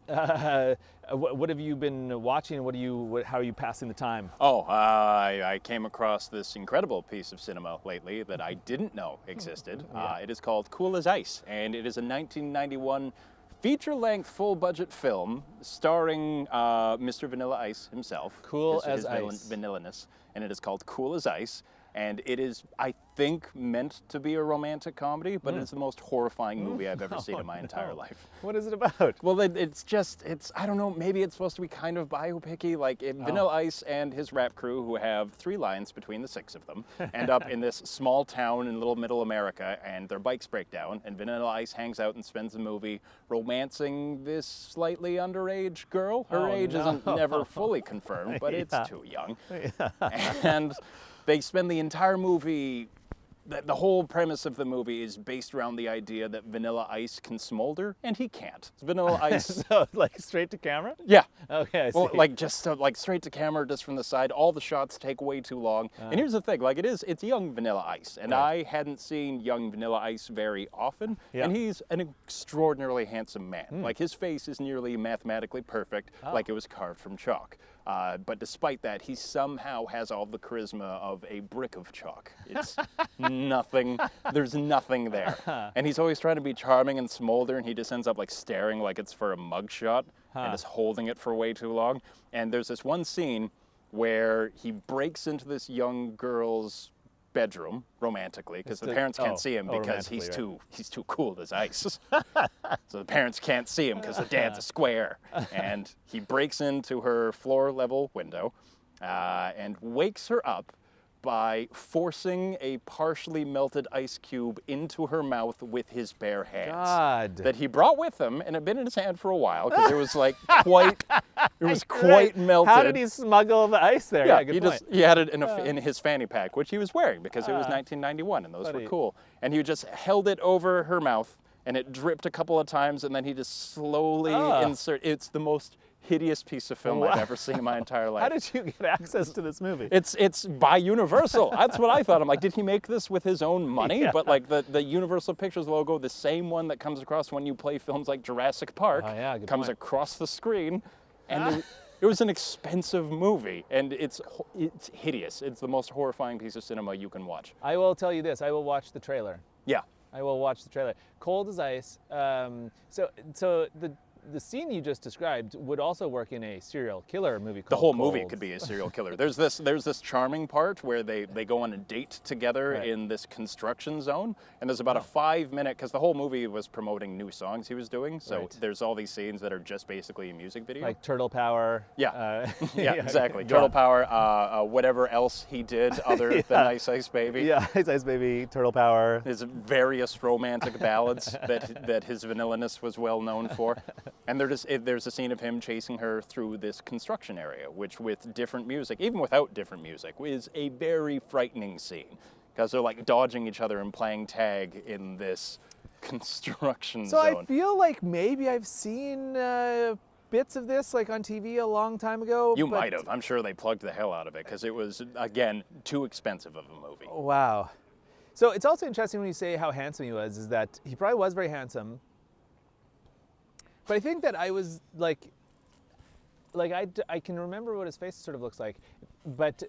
What have you been watching? How are you passing the time? Oh, I came across this incredible piece of cinema lately that I didn't know existed. It is called Cool as Ice, and it is a 1991 feature-length, full-budget film starring Mr. Vanilla Ice himself. Cool his as Ice. Vanillaness, and it is called Cool as Ice. And it is, I think, meant to be a romantic comedy, but it is the most horrifying movie I've ever seen in my entire life. What is it about? Well, it's I don't know, maybe it's supposed to be kind of biopic-y, like Vanilla Ice and his rap crew, who have 3 lines between the 6 of them, end up in this small town in little middle America, and their bikes break down, and Vanilla Ice hangs out and spends the movie romancing this slightly underage girl. Her age isn't never fully confirmed, but it's too young. And they spend the entire movie. The whole premise of the movie is based around the idea that Vanilla Ice can smolder, and he can't. Vanilla Ice. So like straight to camera? Yeah. Okay, I see. Well, like just like straight to camera, just from the side. All the shots take way too long. And here's the thing: like it's young Vanilla Ice, and I hadn't seen young Vanilla Ice very often. Yeah. And he's an extraordinarily handsome man. Like his face is nearly mathematically perfect, like it was carved from chalk. But despite that, he somehow has all the charisma of a brick of chalk. It's nothing. There's nothing there. And he's always trying to be charming and smolder, and he just ends up like staring like it's for a mugshot and just holding it for way too long. And there's this one scene where he breaks into this young girl's bedroom romantically because the parents can't see him because he's too cool as ice. So the parents can't see him because the dad's a square. And he breaks into her floor level window and wakes her up by forcing a partially melted ice cube into her mouth with his bare hands. God. That he brought with him and had been in his hand for a while because it was like quite melted. How did he smuggle the ice there? Yeah, good point. he had it in his fanny pack, which he was wearing because it was 1991 and those were cool. And he just held it over her mouth and it dripped a couple of times and then he just slowly It's the most hideous piece of film I've ever seen in my entire life. How did you get access to this movie? It's by Universal. That's what I thought. I'm like, did he make this with his own money? Yeah. But like the Universal Pictures logo, the same one that comes across when you play films like Jurassic Park, comes across the screen, and it was an expensive movie, and it's hideous. It's the most horrifying piece of cinema you can watch. I will tell you this. I will watch the trailer. Yeah. I will watch the trailer. Cold as ice. So the scene you just described would also work in a serial killer movie called The whole Cold. movie could be a serial killer. There's this charming part where they go on a date together in this construction zone, and there's about a 5-minute, because the whole movie was promoting new songs he was doing, so there's all these scenes that are just basically a music video. Like Turtle Power. Yeah, yeah, exactly. Turtle Power, whatever else he did other than Ice Ice Baby. Yeah, Ice Ice Baby, Turtle Power. His various romantic ballads that his vanilla-ness was well known for. And there's a scene of him chasing her through this construction area, which with different music, even without different music, is a very frightening scene. Because they're like dodging each other and playing tag in this construction So zone. I feel like maybe I've seen bits of this like on TV a long time ago. You might have. I'm sure they plugged the hell out of it because it was, again, too expensive of a movie. Wow. So it's also interesting when you say how handsome he was, is that he probably was very handsome. But I think that I was like I can remember what his face sort of looks like, but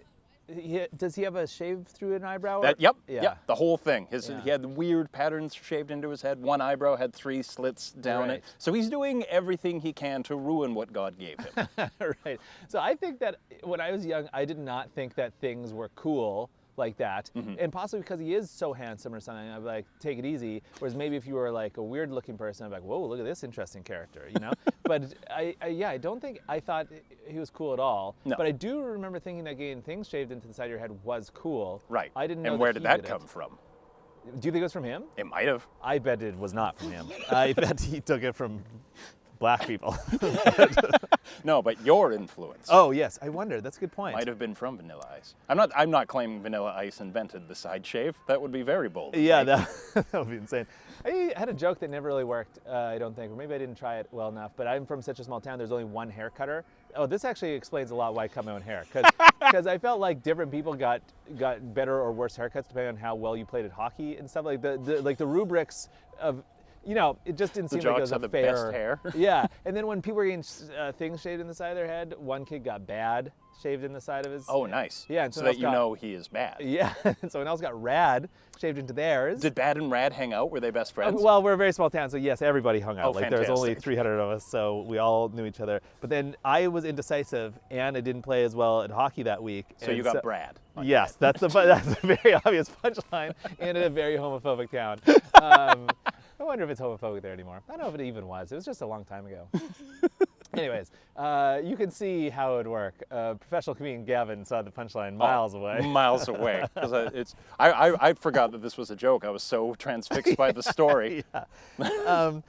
does he have a shave through an eyebrow? Yep, the whole thing. He had weird patterns shaved into his head. One eyebrow had 3 slits down it. So he's doing everything he can to ruin what God gave him. Right. So I think that when I was young, I did not think that things were cool like that, and possibly because he is so handsome or something, I'd be like, take it easy. Whereas maybe if you were like a weird looking person, I'd be like, whoa, look at this interesting character, you know? But I don't think I thought he was cool at all. No. But I do remember thinking that getting things shaved into the side of your head was cool. Right. I didn't know. And where did that come from? Do you think it was from him? It might have. I bet it was not from him. I bet he took it from black people. No, but your influence. Oh yes, I wonder. That's a good point. Might have been from Vanilla Ice. I'm not claiming Vanilla Ice invented the side shave. That would be very bold. Yeah, that would be insane. I had a joke that never really worked, I don't think, or maybe I didn't try it well enough, but I'm from such a small town, there's only one hair cutter. Oh, this actually explains a lot why I cut my own hair, because I felt like different people got better or worse haircuts depending on how well you played at hockey and stuff. Like the rubrics of, you know, it just didn't seem like it was a the fair. Best hair. Yeah, and then when people were getting things shaved in the side of their head, one kid got bad shaved in the side of his. Oh, nice. Yeah, and so that you know he is bad. Yeah, and someone else got rad shaved into theirs. Did Bad and Rad hang out? Were they best friends? Well, we're a very small town, so yes, everybody hung out. Oh, like there was only fantastic. 300 of us, so we all knew each other. But then I was indecisive, and I didn't play as well at hockey that week. So you got Brad. Yes, that's a very obvious punchline, and in a very homophobic town. I wonder if it's homophobic there anymore. I don't know if it even was. It was just a long time ago. Anyways, you can see how it would work. Professional comedian Gavin saw the punchline miles away. Miles away. 'Cause I forgot that this was a joke. I was so transfixed by the story. Yeah.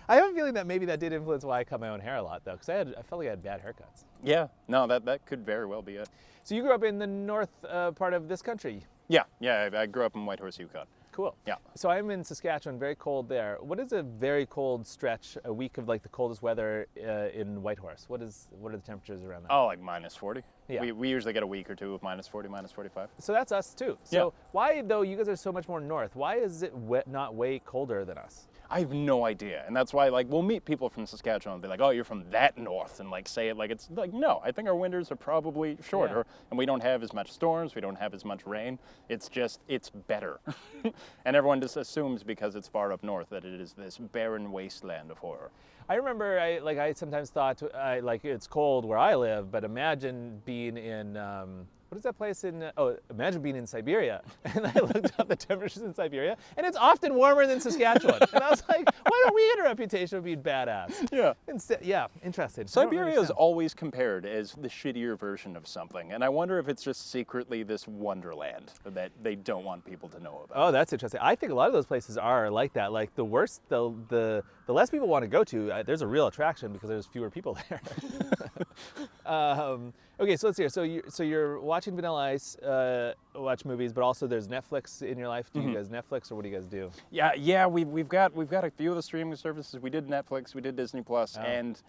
I have a feeling that maybe that did influence why I cut my own hair a lot, though, because I felt like I had bad haircuts. Yeah. No, that could very well be it. So you grew up in the north part of this country. Yeah, I grew up in Whitehorse, Yukon. Cool. Yeah. So I'm in Saskatchewan, very cold there. What is a very cold stretch, a week of like the coldest weather in Whitehorse? What are the temperatures around that? Oh, like minus 40? Yeah. We usually get a week or two of minus 40, minus 45. So that's us too. So why, though, you guys are so much more north, why is it not way colder than us? I have no idea. And that's why, like, we'll meet people from Saskatchewan and be like, oh, you're from that north, and like say it like it's like, no, I think our winters are probably shorter, and we don't have as much storms, we don't have as much rain. It's just, it's better. And everyone just assumes because it's far up north that it is this barren wasteland of horror. I remember I sometimes thought like it's cold where I live, but imagine being in what is that place in? Imagine being in Siberia, and I looked up the temperatures in Siberia, and it's often warmer than Saskatchewan. And I was like, why don't we get a reputation of being badass? Yeah. Instead, yeah, interesting. Siberia is always compared as the shittier version of something, and I wonder if it's just secretly this wonderland that they don't want people to know about. Oh, that's interesting. I think a lot of those places are like that. Like the worse, the less people want to go to, there's a real attraction because there's fewer people there. Okay, so let's hear. So you're watching Vanilla Ice, watch movies, but also there's Netflix in your life. Do you guys Netflix, or what do you guys do? Yeah. We've got a few of the streaming services. We did Netflix, we did Disney Plus, and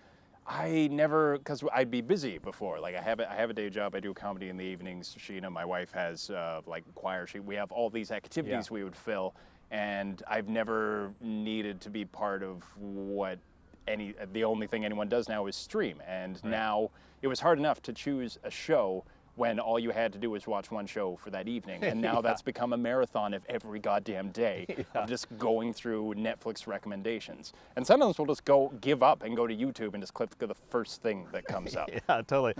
I never, because I'd be busy before. Like I have a day job. I do comedy in the evenings. Sheena, my wife, has like choir. We have all these activities we would fill, and I've never needed to be part of what the only thing anyone does now is stream. And now it was hard enough to choose a show when all you had to do was watch one show for that evening. And now that's become a marathon of every goddamn day of just going through Netflix recommendations. And sometimes we'll just give up and go to YouTube and just click the first thing that comes up. Yeah, totally.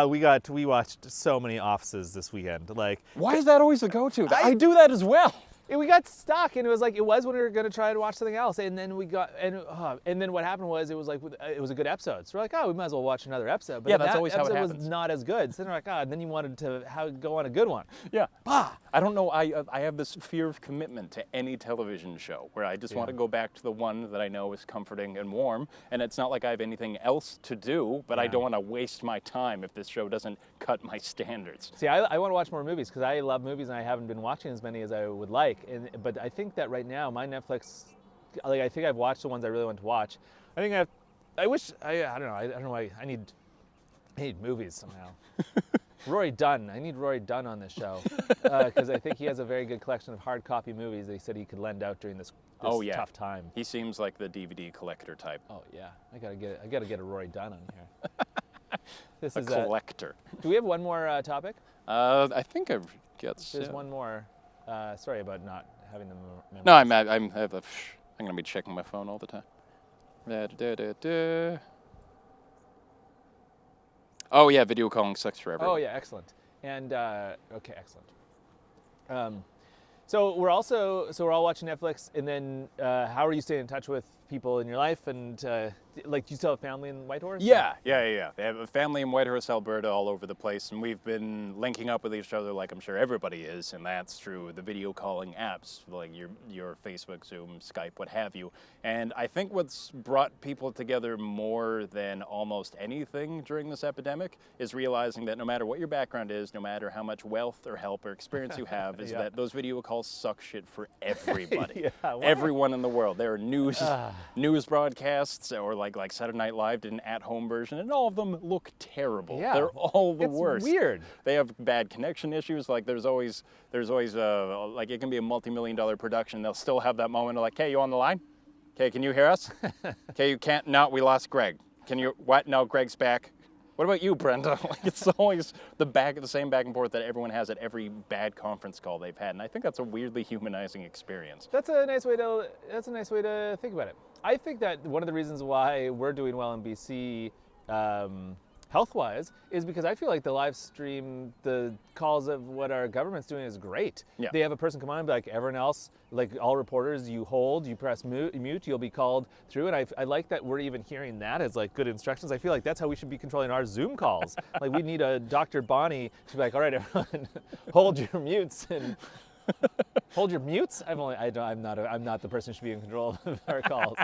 We watched so many Offices this weekend. Like, why is that always the go-to? I do that as well. we got stuck, and it was like, it was when we were going to try to watch something else, and then we got, and then what happened was, it was like, it was a good episode, so we're like, oh, we might as well watch another episode. But yeah, that's always how it happens. happens. Was not as good, so then we're like, and then you wanted to go on a good one. Yeah. I don't know, I have this fear of commitment to any television show, where I just want to go back to the one that I know is comforting and warm, and it's not like I have anything else to do, but I don't want to waste my time if this show doesn't cut my standards. See, I want to watch more movies, because I love movies, and I haven't been watching as many as I would like, but I think that right now my Netflix, like, I think I've watched the ones I really want to watch. I don't know. I don't know why I need movies somehow. Rory Dunn. I need Rory Dunn on this show because I think he has a very good collection of hard copy movies that he said he could lend out during this tough time. He seems like the DVD collector type. Oh yeah, I gotta get a Rory Dunn on here. This is collector. Do we have one more topic? I think I've got. There's one more. Sorry about not having them memorized. No, I'm gonna be checking my phone all the time. Oh yeah, video calling sucks for everyone. Oh yeah, excellent. And okay, excellent. So we're all watching Netflix, and then how are you staying in touch with people in your life? And like, do you still have family in Whitehorse? Yeah. They have a family in Whitehorse, Alberta, all over the place, and we've been linking up with each other, like I'm sure everybody is, and that's through the video calling apps, like your Facebook, Zoom, Skype, what have you. And I think what's brought people together more than almost anything during this epidemic is realizing that no matter what your background is, no matter how much wealth or help or experience you have, is that those video calls suck shit for everybody. Everyone in the world. There are news broadcasts, or like Saturday Night Live did an at-home version, and all of them look terrible. Yeah. They're all the worst. It's weird. They have bad connection issues. Like there's always like, it can be a multi-million-dollar production. They'll still have that moment of like, hey, you on the line? Okay, can you hear us? Okay, you can't. No, we lost Greg. Can you? What? No, Greg's back. What about you, Brenda? Like, it's always the same back and forth that everyone has at every bad conference call they've had, and I think that's a weirdly humanizing experience. That's a nice way to think about it. I think that one of the reasons why we're doing well in BC, health-wise, is because I feel like the live stream, the calls of what our government's doing is great. Yeah. They have a person come on and be like, everyone else, like all reporters, you hold, you press mute, you'll be called through. And I like that we're even hearing that as like good instructions. I feel like that's how we should be controlling our Zoom calls. Like we need a Dr. Bonnie to be like, all right, everyone, hold your mutes and Hold your mutes. I'm not the person who should be in control of our calls.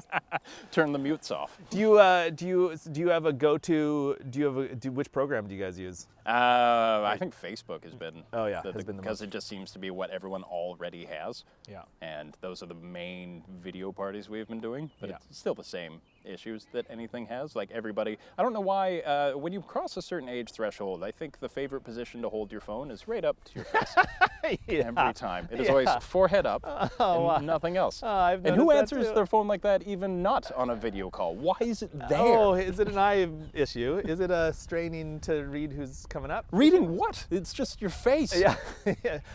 Turn the mutes off. Do you have a go-to? Which program do you guys use? I think Facebook has been. Oh, yeah, has been the because most. it just seems to be what everyone already has. Yeah. And those are the main video parties we've been doing. But Yeah. it's still the same issues that anything has. Like everybody, I don't know why. When you cross a certain age threshold, I think the favorite position to hold your phone is right up to your face. Every time. It is always forehead up and nothing else. I've And who noticed that answers too. their phone like that, even not on a video call? Why is it there? Oh, is it an eye issue? Is it straining to read who's coming up? Reading what? It's just your face. Yeah.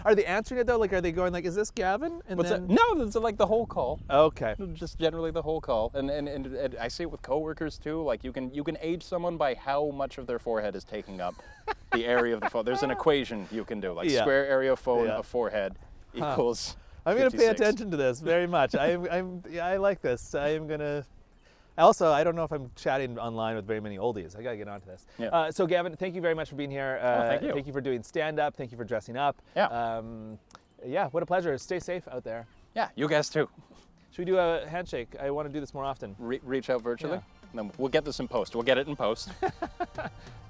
Are they answering it though? Like, are they going like, "Is this Gavin?" And What's then... that? No, it's like the whole call. Okay. Just generally the whole call, and I see it with coworkers too. Like you can age someone by how much of their forehead is taking up the area of the phone. There's an equation you can do, like Yeah. square area of phone Yeah. of forehead equals. I'm going to pay 56. attention to this very much. I like this. I am going to. Also, I don't know if I'm chatting online with very many oldies. I got to get onto this. Yeah. So, Gavin, thank you very much for being here. thank you. Thank you for doing stand-up. Thank you for dressing up. Yeah. Yeah, what a pleasure. Stay safe out there. Yeah, you guys too. Should we do a handshake? I want to do this more often. Reach out virtually. Yeah. And then we'll get this in post. We'll get it in post.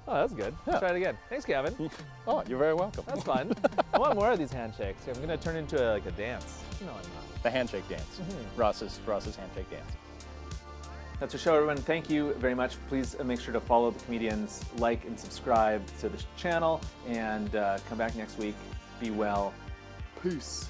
Oh, that's good. Let's try it again. Thanks, Gavin. Oh, you're very welcome. That's fun. I want more of these handshakes. I'm going to turn into like a dance. No, I'm not. The handshake dance. Ross's handshake dance. That's our show, everyone. Thank you very much. Please make sure to follow the comedians, like and subscribe to the channel, and come back next week. Be well. Peace.